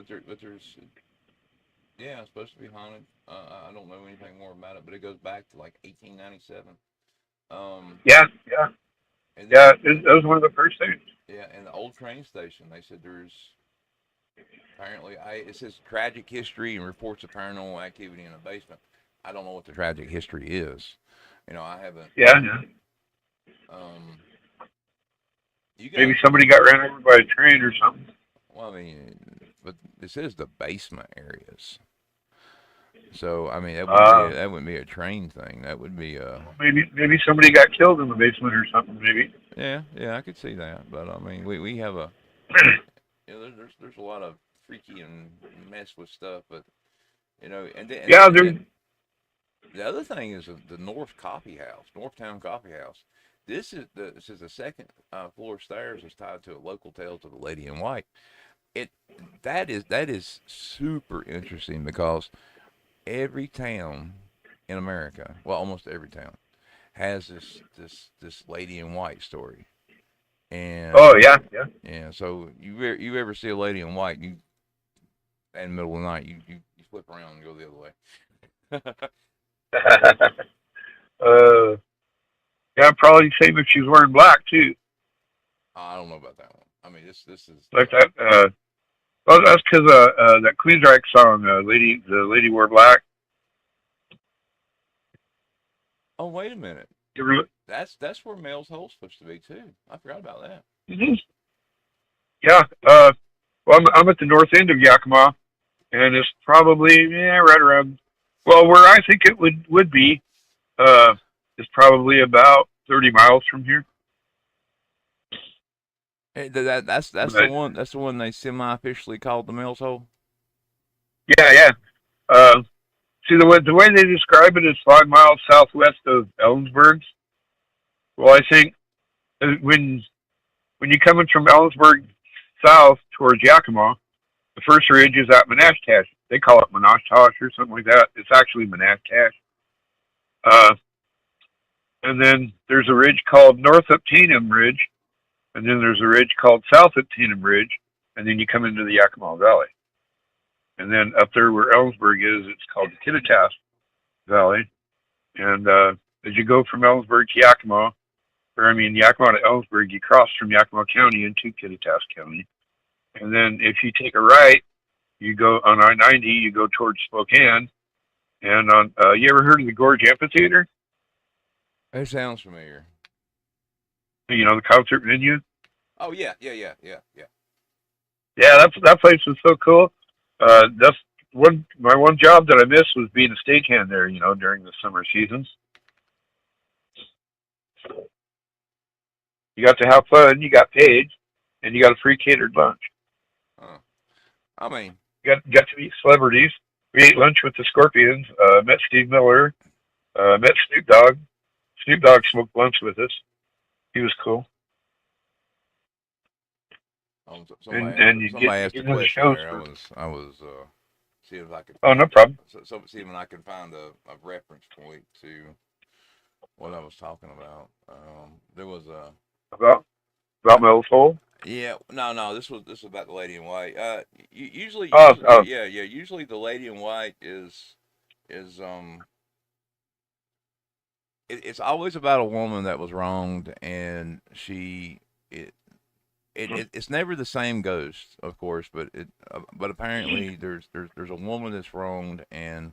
Yeah, it's supposed to be haunted. I don't know anything more about it, but it goes back to like 1897. Yeah. And Yeah, that was one of the first things. Yeah, and the old train station, they said there's apparently, it says tragic history and reports of paranormal activity in the basement. I don't know what the tragic history is. I haven't. Yeah. Maybe somebody got ran over by a train or something. Well, I mean, but this is the basement areas. So I mean, that wouldn't be a train thing. That would be maybe somebody got killed in the basement or something. Maybe. Yeah, I could see that. But I mean, we have a there's a lot of freaky and mess with stuff. But and then, the other thing is the Northtown Coffee House. This is the second floor stairs is tied to a local tale to the Lady in White. That is super interesting because every town in America, well, almost every town, has this Lady in White story. And oh yeah. So you ever see a Lady in White, in the middle of the night, you flip around and go the other way. Yeah, probably same if she's wearing black too. I don't know about that one. I mean, this is like that. Well, that's because that Queensryche song, the lady wore black. Oh, wait a minute. You ever look? That's where Mel's Hole's supposed to be too. I forgot about that. Mhm. Yeah. Well, I'm at the north end of Yakima, and it's probably right around. Well, where I think it would be is probably about 30 miles from here. Hey, that's the But one. That's the one they semi-officially called the Mel's Hole. yeah, yeah. See the way they describe it is 5 miles southwest of Ellensburg. Well, I think when you're coming from Ellensburg south towards Yakima, the first ridge is at Menashtash. They call it Menashtosh or something like that. It's actually Menashtash. Uh, and then there's a ridge called North Uptenham Ridge, and then there's a ridge called South Uptenham Ridge, and then you come into the Yakima Valley. And then up there where Ellensburg is, it's called the Kittitas Valley. And as you go from Ellensburg to Yakima, Yakima to Ellensburg, you cross from Yakima County into Kittitas County. And then if you take a right, you go on I-90, you go towards Spokane. And on, you ever heard of the Gorge Amphitheater? It sounds familiar. You know, the concert venue? Oh yeah. Yeah, that place was so cool. That's my one job that I missed was being a stagehand there, during the summer seasons. You got to have fun, you got paid, and you got a free catered lunch. I mean, Got to meet celebrities. We ate lunch with the Scorpions. Met Steve Miller. Met Snoop Dogg. Snoop Dogg smoked lunch with us. He was cool. somebody You get asked a into the question shows. there. I was seeing if I could. Oh, no problem. See if I can find a reference point to what I was talking about. There was a. About Mel's Hole. Yeah, no. This was about the lady in white. Usually, Oh. yeah. Usually, the lady in white is it's always about a woman that was wronged, and it's never the same ghost, of course, but apparently there's a woman that's wronged, and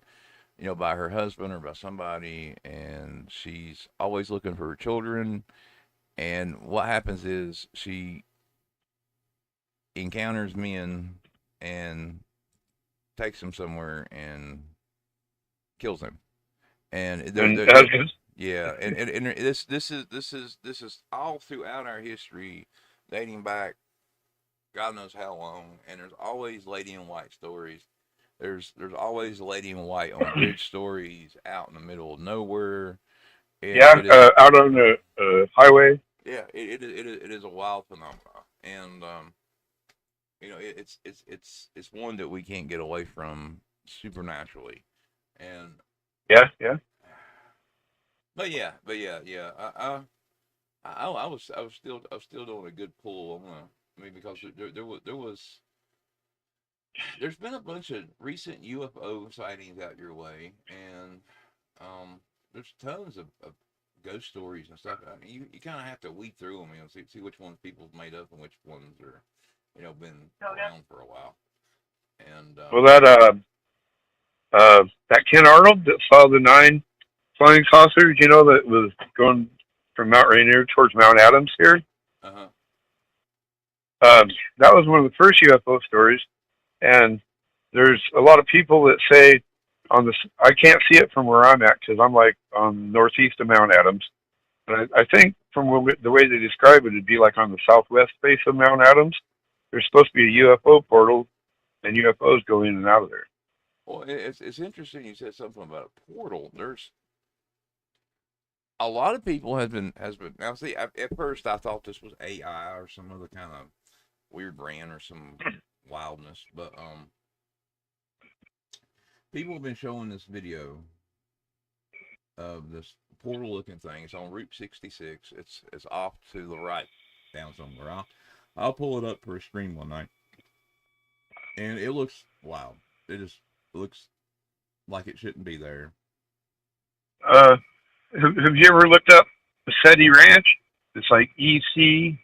by her husband or by somebody, and she's always looking for her children, and what happens is she encounters men and takes them somewhere and kills them, and yeah, and this is all throughout our history, dating back God knows how long, and there's always lady in white stories. There's always a lady in white on bridge stories out in the middle of nowhere. Out on the highway. Yeah, it is a wild phenomenon, and it's one that we can't get away from supernaturally, and Yeah. But yeah. I was still doing a good pull. Because there's been a bunch of recent UFO sightings out your way, and there's tons of ghost stories and stuff. I mean, you kind of have to weed through them, see which ones people's made up and which ones are, been around for a while. And Well, that Ken Arnold that saw the 9 flying saucers, that was going from Mount Rainier towards Mount Adams here. Uh-huh. That was one of the first UFO stories, and there's a lot of people that say I can't see it from where I'm at because I'm like on northeast of Mount Adams, and I think from the way they describe it, it'd be like on the southwest base of Mount Adams. There's supposed to be a UFO portal, and UFOs go in and out of there. Well, it's interesting you said something about a portal. There's a lot of people has been now. See, at first I thought this was AI or some other kind of weird brand or some wildness, but people have been showing this video of this portal looking thing. It's on Route 66. It's off to the right down somewhere. I'll pull it up for a stream one night, and it looks wild. It just looks like it shouldn't be there. Have you ever looked up Seti Ranch? It's like ECETI,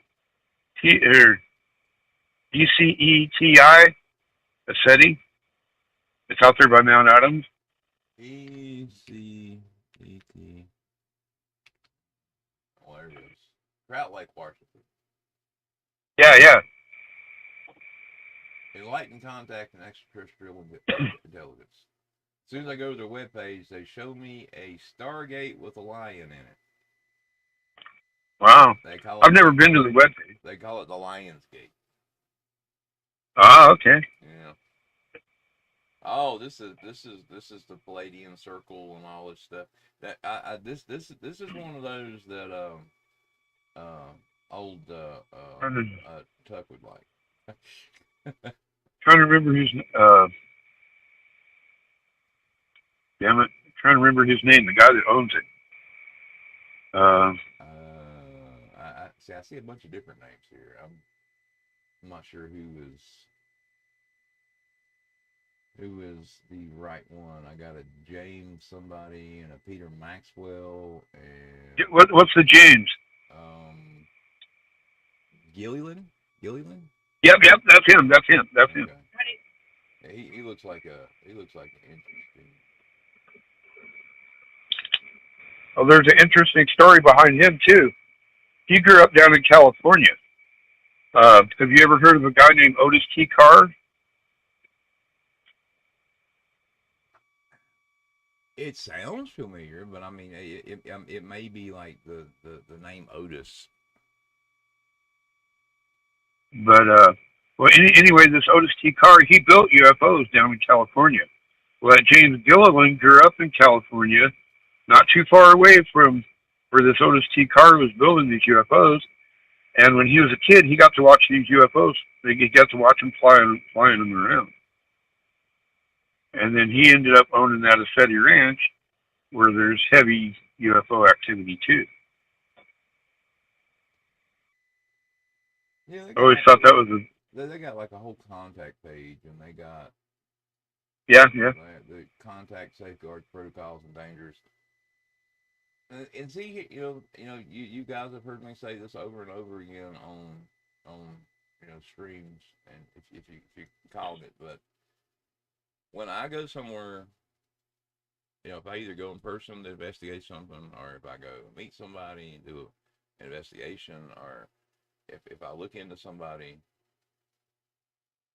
Seti. It's out there by Mount Adams. ECET. Trout Lake, Washington. Yeah, yeah. Enlightened contact and extraterrestrial intelligence. As soon as I go to their webpage, they show me a Stargate with a lion in it. Wow. They call I've it. never been to the webpage. They call it the Lion's Gate. Ah, okay. Yeah. Oh, this is the Palladian Circle and all this stuff. That this is one of those that old Tuck would like. Trying to remember his damn it. Trying to remember his name, the guy that owns it. I see a bunch of different names here. I'm not sure who is the right one. I got a James somebody and a Peter Maxwell and What's the James? Gilliland? Yep, that's him. That's him. Yeah, he looks like an interesting. Oh, there's an interesting story behind him too. He grew up down in California. Have you ever heard of a guy named Otis T. Carr? It sounds familiar, but I mean, it may be like the name Otis. But well, anyway, this Otis T. Carr, he built UFOs down in California. Well, James Gilliland grew up in California, not too far away from where this Otis T. Carr was building these UFOs. And when he was a kid, he got to watch these UFOs. He got to watch them flying them around. And then he ended up owning that Assetti Ranch, where there's heavy UFO activity too. Yeah, I always thought that was they got like a whole contact page, and they got yeah. the contact safeguards, protocols, and dangers. And see, you guys have heard me say this over and over again on streams, and if you called it, but when I go somewhere, if I either go in person to investigate something, or if I go meet somebody and do an investigation, or if I look into somebody,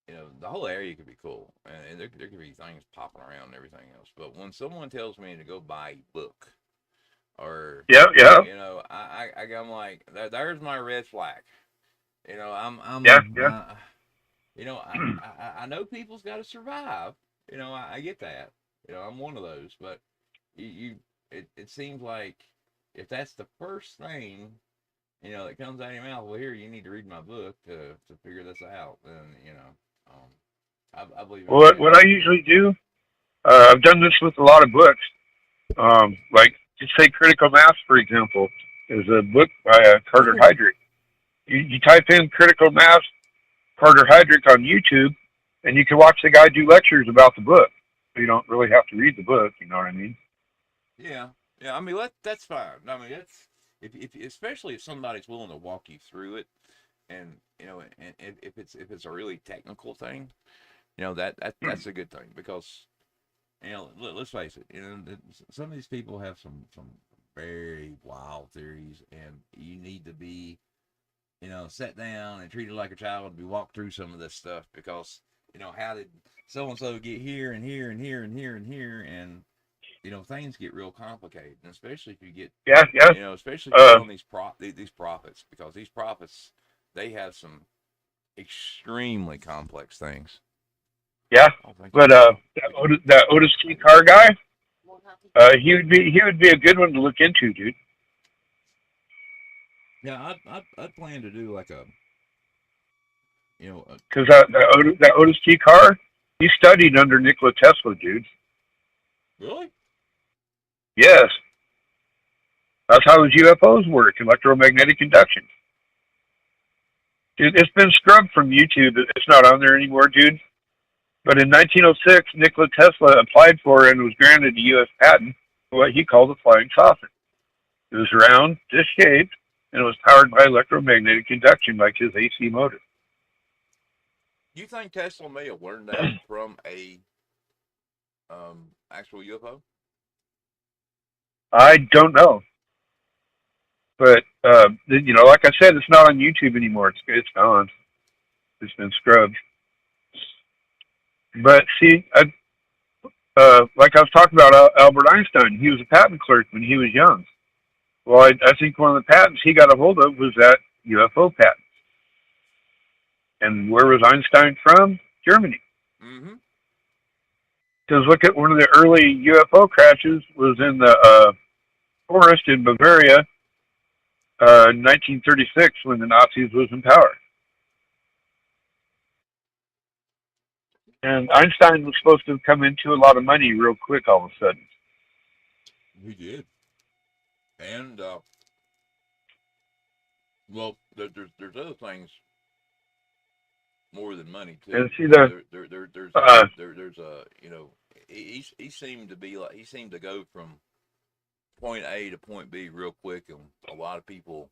the whole area could be cool, and there could be things popping around and everything else. But when someone tells me to go buy a book, or yeah, I'm like, there's my red flag. I'm yeah. I know people's got to survive. I get that. I'm one of those, but it seems like if that's the first thing that comes out of your mouth, well, here, you need to read my book to figure this out. Then I believe. What I usually do, I've done this with a lot of books. Like just say Critical Mass, for example, is a book by Carter Heydrich. You type in Critical Mass Carter Heydrich on YouTube, and you can watch the guy do lectures about the book. So you don't really have to read the book. You know what I mean? Yeah. I mean, that's fine. I mean, that's if especially if somebody's willing to walk you through it, and and if it's a really technical thing, that's a good thing, because let's face it, some of these people have some very wild theories, and you need to be sat down and treated like a child to be walked through some of this stuff, because how did so and so get here and here and here and here and here, and things get real complicated, and especially if you get especially if you're on these prophets, because these prophets, they have some extremely complex things. Yeah, but that Otis T. Carr guy, he would be a good one to look into, dude. Yeah, I'd plan to do like a because that Otis T. Carr, he studied under Nikola Tesla, dude. Really? Yes, that's how his UFOs work, electromagnetic induction. Dude, it's been scrubbed from YouTube. It's not on there anymore, dude. But in 1906, Nikola Tesla applied for and was granted a U.S. patent for what he called a flying saucer. It was round, disc-shaped, and it was powered by electromagnetic induction like his AC motor. You think Tesla may have learned that from a actual UFO? I don't know. But like I said, it's not on YouTube anymore. It's gone. It's been scrubbed. But see, like I was talking about Albert Einstein, he was a patent clerk when he was young. Well, I think one of the patents he got a hold of was that UFO patent. And where was Einstein from? Germany. Mm-hmm. Because look at one of the early UFO crashes was in the forest in Bavaria, 1936, when the Nazis was in power. And Einstein was supposed to come into a lot of money real quick all of a sudden. He did. And well, there's other things more than money too. And see There's a he seemed to be like he seemed to go from point A to point B real quick, and a lot of people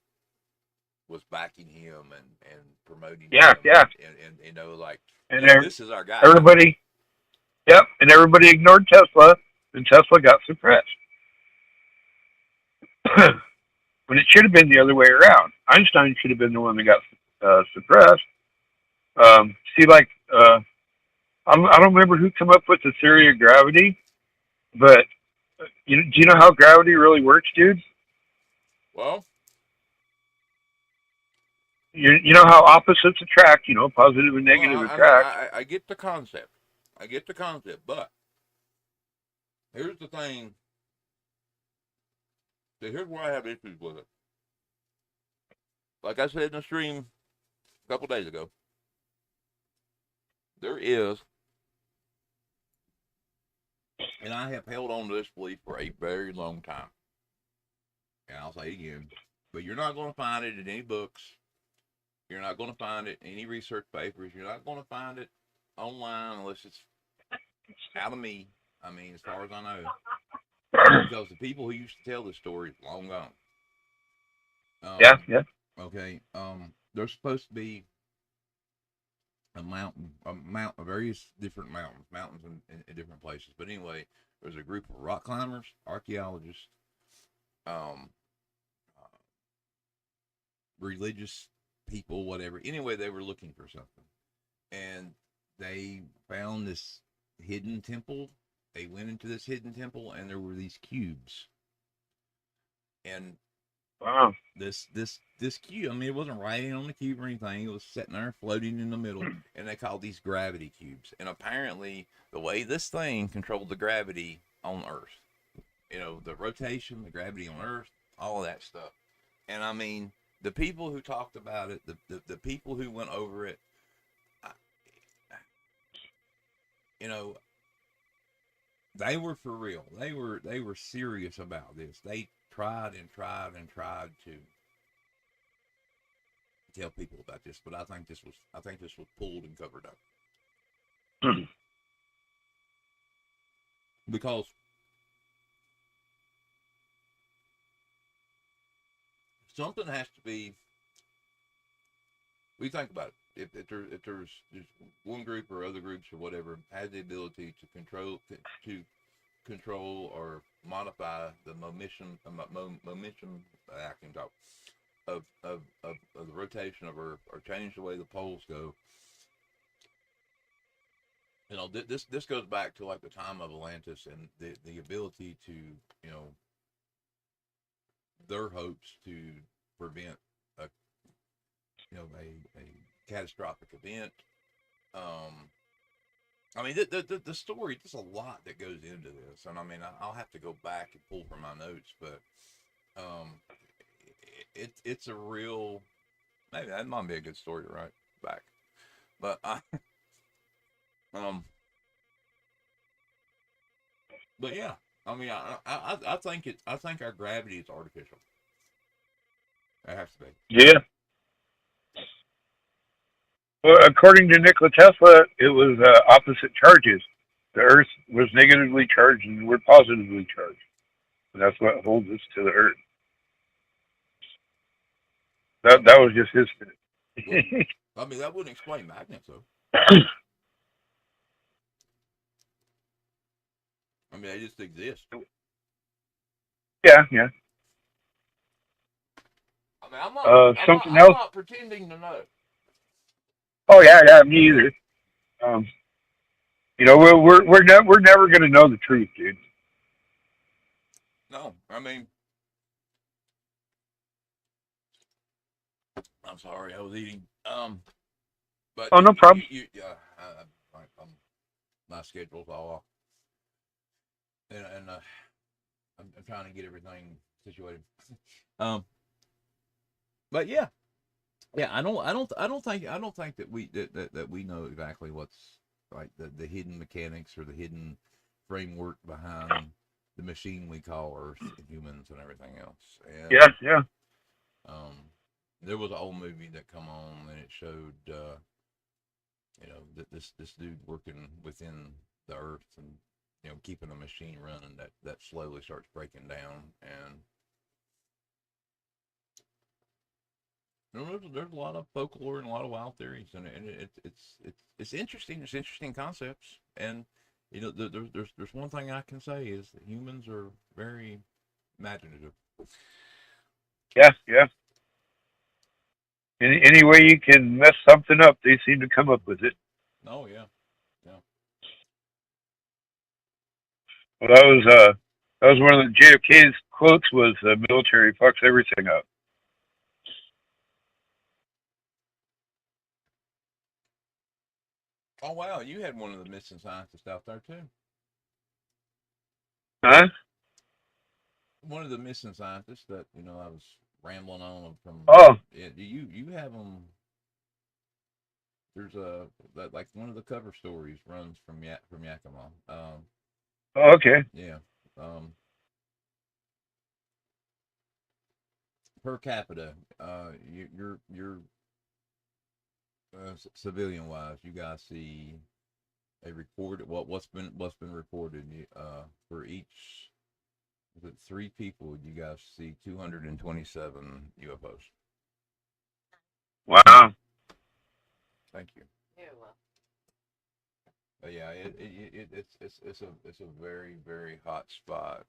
was backing him and promoting him. And like, this is our guy. Everybody ignored Tesla, and Tesla got suppressed. When it should have been the other way around. Einstein should have been the one that got suppressed. I don't remember who came up with the theory of gravity, but do you know how gravity really works, dude? Well, you know how opposites attract, positive and negative attract. I get the concept. But here's the thing. So here's where I have issues with it. Like I said in the stream a couple days ago, there is, and I have held on to this belief for a very long time, and I'll say again, but you're not going to find it in any books. You're not going to find it in any research papers. You're not going to find it online unless it's out of me. I mean, as far as I know. Because the people who used to tell this story is long gone. Yeah. Okay. There's supposed to be a various different mountains in different places. But anyway, there's a group of rock climbers, archaeologists, religious people, whatever. Anyway, they were looking for something, and they found this hidden temple. They went into this hidden temple, and there were these cubes. And wow, this cube, I mean, it wasn't writing on the cube or anything. It was sitting there floating in the middle, and they called these gravity cubes. And apparently, the way this thing controlled the gravity on Earth, the rotation, the gravity on Earth, all of that stuff. And I mean, the people who talked about it, the people who went over it, they were for real. They were serious about this. They tried and tried and tried to tell people about this, but I think this was pulled and covered up. Because something has to be. We think about it. If there's one group or other groups or whatever has the ability to control or modify the momentum I can talk of the rotation of Earth, or change the way the poles go. This goes back to like the time of Atlantis and the ability to their hopes to prevent a catastrophic event. I mean, the story, there's a lot that goes into this, and I mean, I'll have to go back and pull from my notes, but it's a real, maybe that might be a good story to write back, but but yeah, I mean, I think our gravity is artificial. It has to be. Yeah. Well, according to Nikola Tesla, it was opposite charges. The Earth was negatively charged and we're positively charged. And that's what holds us to the Earth. That was just his. Well, I mean, that wouldn't explain magnets, though. I mean, they just exist. Yeah. I mean, Something I'm else. not pretending to know. Oh yeah, me either. Um, we're never gonna know the truth, dude. No, I mean, I'm sorry, I was eating. But Oh, no problem. my schedule's all off, and I'm trying to get everything situated. Um, but yeah, I don't think that that we know exactly what's like the hidden mechanics or the hidden framework behind the machine we call Earth and humans and everything else. Yeah, And yeah, um, there was an old movie that come on and it showed that this dude working within the Earth and keeping a machine running that slowly starts breaking down. And there's a lot of folklore and a lot of wild theories, and it's interesting. It's interesting concepts, and there's one thing I can say is that humans are very imaginative. yeah. Any way you can mess something up, they seem to come up with it. Oh yeah, yeah. Well, that was one of the JFK's quotes was the military fucks everything up. Oh wow, you had one of the missing scientists out there too. Huh? One of the missing scientists that I was rambling on from. Oh, Yeah, you have them. There's like one of the cover stories runs from Yakima. okay. Yeah. Per capita, you're civilian wise, you guys see a reported what's been reported. For each, is it 3 people? You guys see 227 UFOs. Wow. Thank you. But yeah, it's a very very hot spot.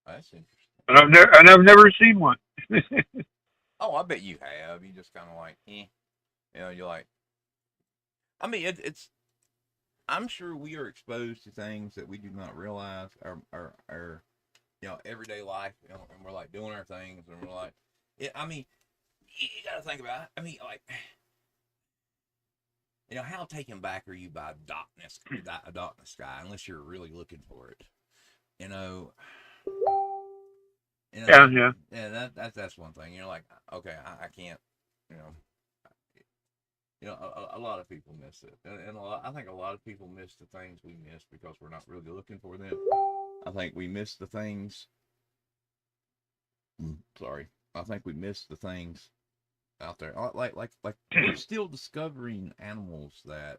That's interesting. And I've never seen one. Oh, I bet you have. You just kind of like, you're like. I mean, it's. I'm sure we are exposed to things that we do not realize our everyday life, and we're like doing our things, and we're like, yeah. I mean, you got to think about it. I mean, like, how taken back are you by a darkness sky unless you're really looking for it? You know, Yeah, yeah. yeah. That's one thing. You're like, okay, I can't. You know, a lot of people miss it, and I think a lot of people miss the things we miss because we're not really looking for them. I think we miss the things. Sorry, I think we miss the things out there. Like we're still discovering animals that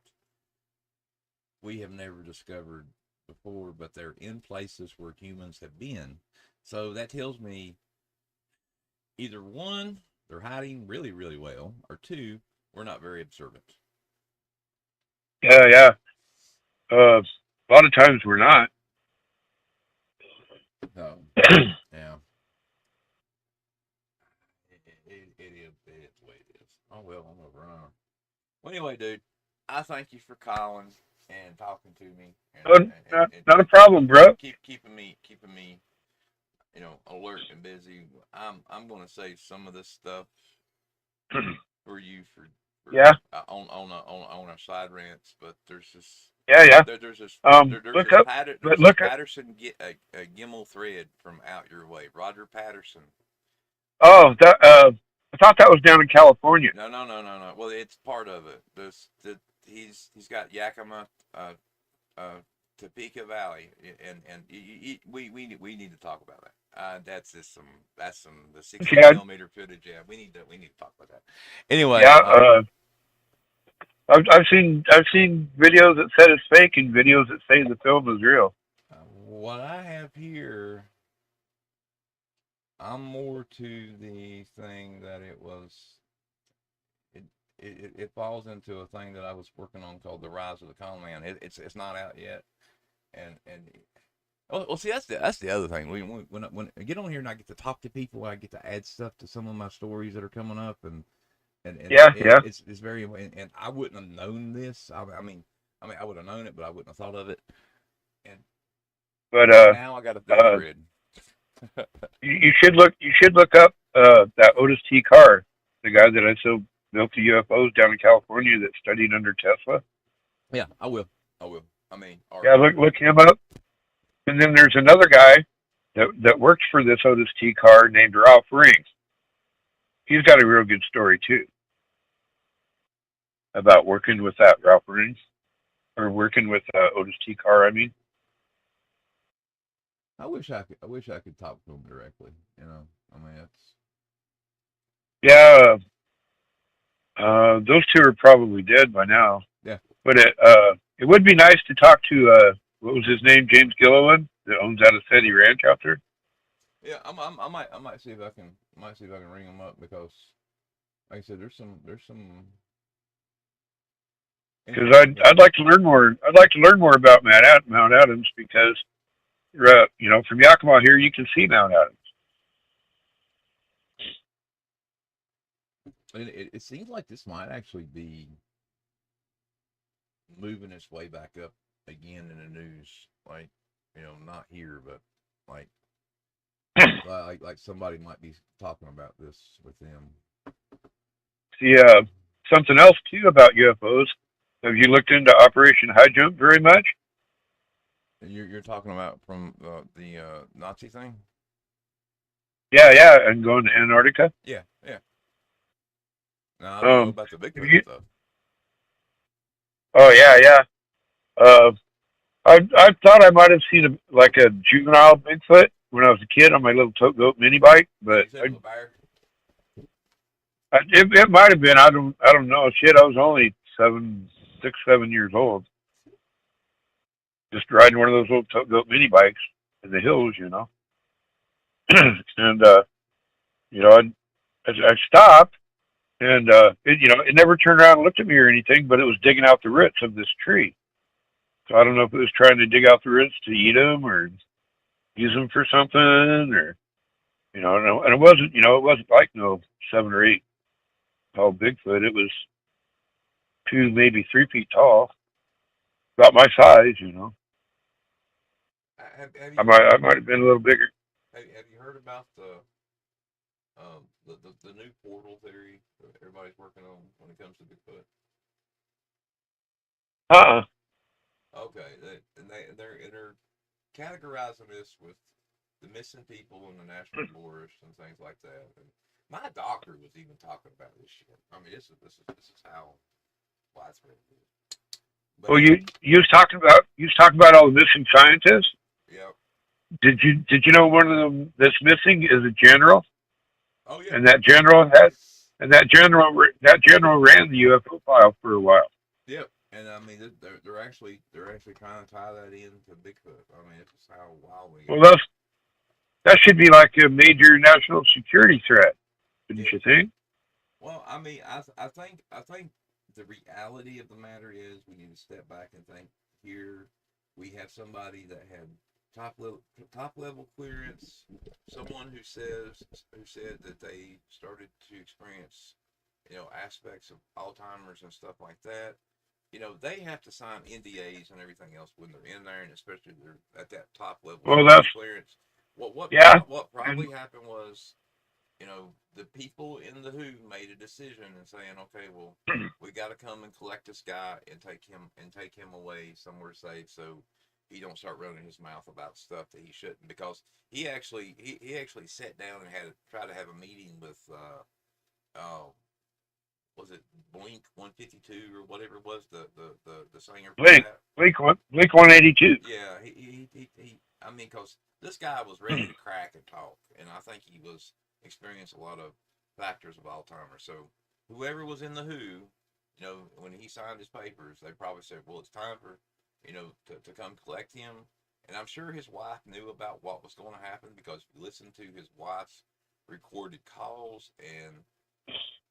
we have never discovered before, but they're in places where humans have been. So that tells me either one, they're hiding really, really well, or two, we're not very observant. Yeah, yeah. A lot of times we're not. So, yeah, it is the way it is. Oh well, I'm over on. Well, anyway, dude, I thank you for calling and talking to me, and Oh, not a problem, bro. keeping me alert and busy. I'm gonna save some of this stuff for you for Yeah, on our side rants, but there's this yeah, yeah. there's this Look up, There's this look up. Patterson get a Gimmel thread from out your way. Roger Patterson. Oh, I thought that was down in California. No. Well, it's part of it. He's got Yakima, uh, Topeka Valley, and we need to talk about that. That's some the 60 Yeah, millimeter footage. Yeah, we need to talk about that. Anyway, yeah. I've seen videos that said it's fake and videos that say the film is real. what I have here, I'm more to the thing that it it falls into a thing that I was working on called the Rise of the Con Man. It's not out yet, and Well, see, that's the other thing. When I get on here and I get to talk to people, I get to add stuff to some of my stories that are coming up, and Yeah, yeah. it's very and I wouldn't have known this. I mean, I would have known it, but I wouldn't have thought of it. And But now I got a death grid. you should look up that Otis T. Carr, the guy that I so built the UFOs down in California that studied under Tesla. Yeah, I will. I will. I mean, Yeah, look him up. And then there's another guy that works for this Otis T. Carr named Ralph Ring. He's got a real good story too about working with that Ralph Ring, or working with Otis T. Carr. I mean, I wish I could talk to them directly. You know, I mean, it's yeah, those two are probably dead by now. yeah. But it would be nice to talk to what was his name, James Gilliland, that owns out of City Ranch out there. Yeah, I might see if I can ring them up because, like I said, there's some. Because I'd like to learn more. I'd like to learn more about Mount Adams because from Yakima here you can see Mount Adams. It seems like this might actually be moving its way back up again in the news. Like, not here, but like like somebody might be talking about this with them. See, something else too about UFOs. Have you looked into Operation High Jump very much? And you're talking about from the Nazi thing? Yeah, yeah, and going to Antarctica. Yeah, yeah. Now I don't know about the Bigfoot stuff. Oh yeah, yeah. I thought I might have seen a juvenile Bigfoot when I was a kid on my little tote goat mini bike, but it might have been. I don't know. Shit, I was only 6, 7 years old, just riding one of those little tote goat mini bikes in the hills, and I stopped, and it never turned around and looked at me or anything, but it was digging out the roots of this tree. So I don't know if it was trying to dig out the roots to eat them or use them for something, or and it wasn't like no 7 or 8 tall Bigfoot. It was 2, maybe 3 feet tall, about my size. Have I you heard? might have been a little bigger. Have you heard about the new portal theory that everybody's working on when it comes to Bigfoot? Uh-uh. Okay, they're categorizing this with the missing people in the national forest and things like that. And my doctor was even talking about this shit. I mean, this is how widespread it is. But Well, you was talking about all the missing scientists. yeah. Did you know one of them that's missing is a general, Oh yeah. and that general ran the UFO file for a while. Yep. And I mean, they're actually trying to tie that into Bigfoot. I mean, it's how wild we Well, get. that should be like a major national security threat, wouldn't you think? Well, I mean, I think the reality of the matter is we need to step back and think. Here, we have somebody that had top level clearance. Someone who said that they started to experience, aspects of Alzheimer's and stuff like that. They have to sign NDAs and everything else when they're in there, and especially if they're at that top level Well, that's clearance. What probably happened was, the people in the WHO made a decision and saying, okay, well, we got to come and collect this guy and take him away somewhere safe so he don't start running his mouth about stuff that he shouldn't, because he actually sat down and tried to have a meeting with was it Blink 152 or whatever it was, the singer for that? Blink 182. Yeah, he I mean, because this guy was ready to crack and talk, and I think he was experienced a lot of factors of Alzheimer's. So whoever was in the WHO, when he signed his papers, they probably said, well, it's time for, to come collect him. And I'm sure his wife knew about what was going to happen, because if you listen to his wife's recorded calls and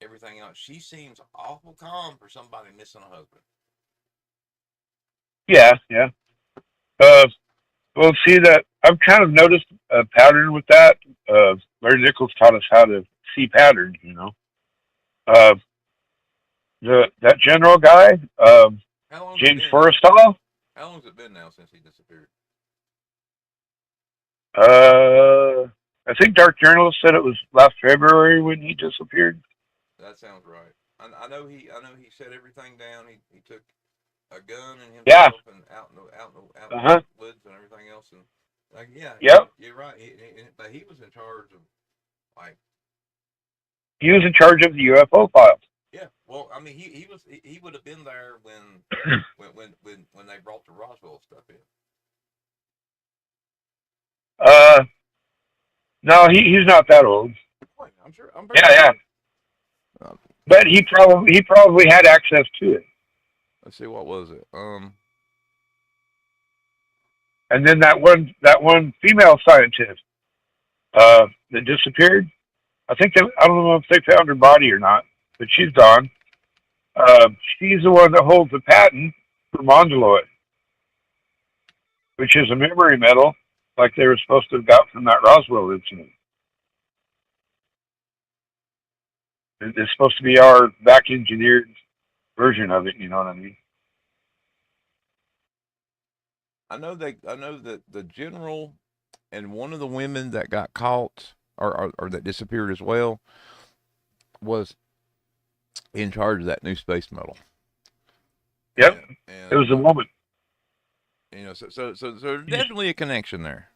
everything else, she seems awful calm for somebody missing a husband. Yeah, yeah. Well, see that I've kind of noticed a pattern with that. Larry Nichols taught us how to see patterns. Uh, that general guy, How long's it James been? Forrestal. How long's it been now since he disappeared? I think Dark Journalist said it was last February when he disappeared. That sounds right. I know he set everything down. He took a gun and Yeah. himself and out in Uh-huh. the woods and everything else, and like yeah, Yep. you're right. But he was in charge of like He was in charge of the UFO files. yeah. Well, I mean he would have been there when they brought the Roswell stuff in. Uh, no, he's not that old. I'm sure. Yeah. Um, But he probably had access to it. let's see, what was it? And then that one female scientist that disappeared. I don't know if they found her body or not, but she's gone. She's the one that holds the patent for Mongoloid, which is a memory metal, like they were supposed to have got from that Roswell incident. It's supposed to be our back engineered version of it. You know what I mean? I know that the general and one of the women that got caught or that disappeared as well was in charge of that new space medal. Yep, And it was a woman. So there's definitely a connection there.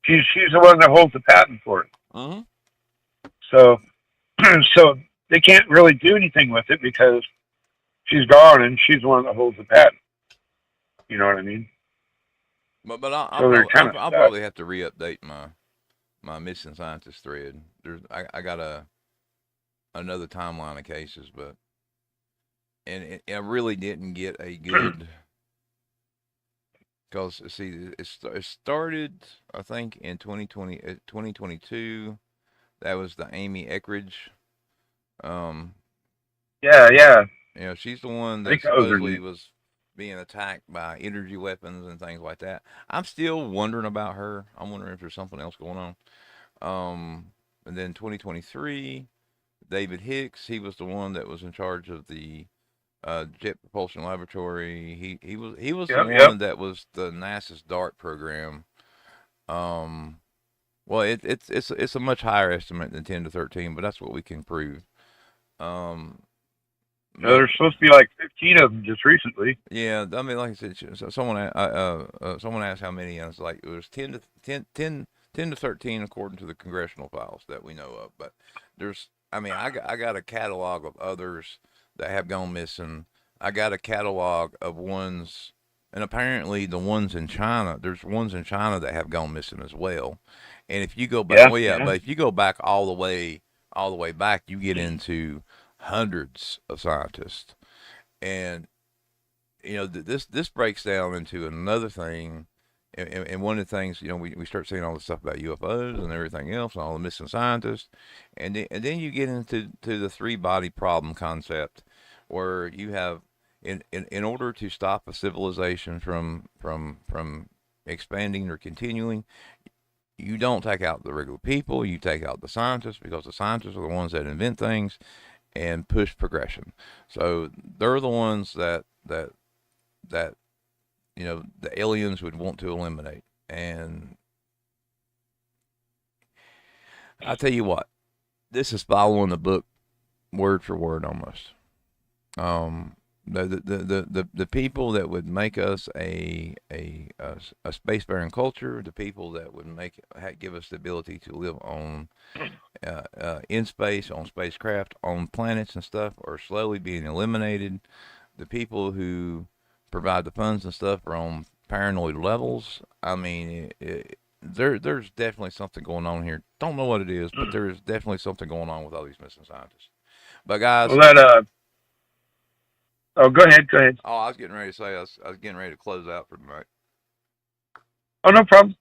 She's the one that holds the patent for it. Uh-huh. So so they can't really do anything with it because she's gone and she's the one that holds the patent. You know what I mean? But I'll I'll probably have to re-update my missing scientist thread. I got another timeline of cases, but and I really didn't get a good because see it started I think in 2022. That was the Amy Eckridge. Yeah. She's the one I that think that was her supposedly name. was being attacked by energy weapons and things like that. I'm still wondering about her. I'm wondering if there's something else going on. And then 2023, David Hicks, he was the one that was in charge of the Jet Propulsion Laboratory. He was the Yep. one that was the NASA's DART program. Well, it's a much higher estimate than 10 to 13, but that's what we can prove. Um, There's supposed to be like 15 of them just recently. Yeah, I mean, like I said, someone asked how many, and it's like it was 10 to 13 according to the congressional files that we know of. But I got a catalog of others that have gone missing. I got a catalog of ones, and apparently the ones in China, there's ones in China that have gone missing as well. And if you go back, but if you go back all the way back, you get into hundreds of scientists. And this breaks down into another thing, and one of the things we start seeing all this stuff about UFOs and everything else, and all the missing scientists, and then you get into the three body problem concept, where you have in order to stop a civilization from expanding or continuing, you don't take out the regular people, you take out the scientists, because the scientists are the ones that invent things and push progression. So they're the ones that the aliens would want to eliminate. And I tell you what, this is following the book word for word almost. The people that would make us a spacefaring culture, the people that would give us the ability to live on in space, on spacecraft, on planets and stuff, are slowly being eliminated. The people who provide the funds and stuff are on paranoid levels. I mean, there's definitely something going on here. Don't know what it is, but there's definitely something going on with all these missing scientists. But guys, Well, oh, go ahead. oh, I was getting ready to say I was getting ready to close out for tonight. Oh, no problem.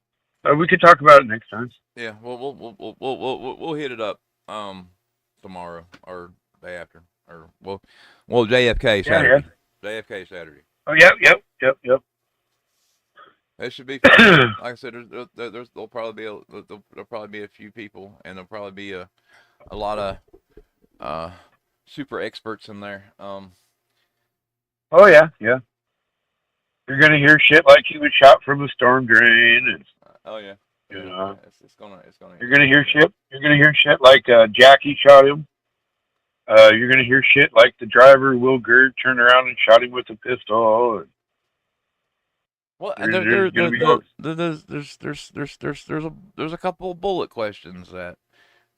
We could talk about it next time. Yeah, we'll hit it up tomorrow or day after, or JFK Saturday. Yeah. JFK Saturday. Oh, yep. It should be fun. Like I said, there'll probably be there'll probably be a few people, and there'll probably be a lot of super experts in there. Oh yeah, yeah. You're gonna hear shit like he was shot from a storm drain, and Oh yeah, you yeah. know, It's gonna you're gonna hear shit. You're gonna hear shit like Jackie shot him. You're gonna hear shit like the driver Will Gerd turned around and shot him with a pistol. And Well, there's gonna be all. there's a couple of bullet questions that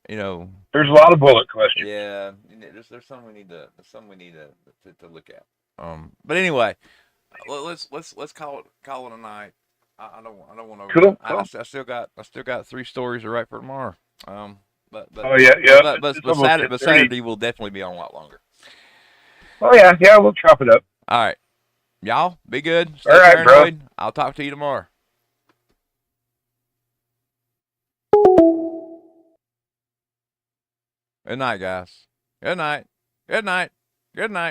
you know. There's a lot of bullet questions. Yeah, there's some we need to look at. But anyway, let's call it a night. I don't want to. Cool. I still got 3 stories to write for tomorrow. But Oh yeah, yeah. but It's almost Saturday 10:30. Saturday will definitely be on a lot longer. Oh yeah, yeah. We'll chop it up. All right, y'all be good. Stay All right, paranoid. I'll talk to you tomorrow. Good night, guys. Good night. Good night. Good night.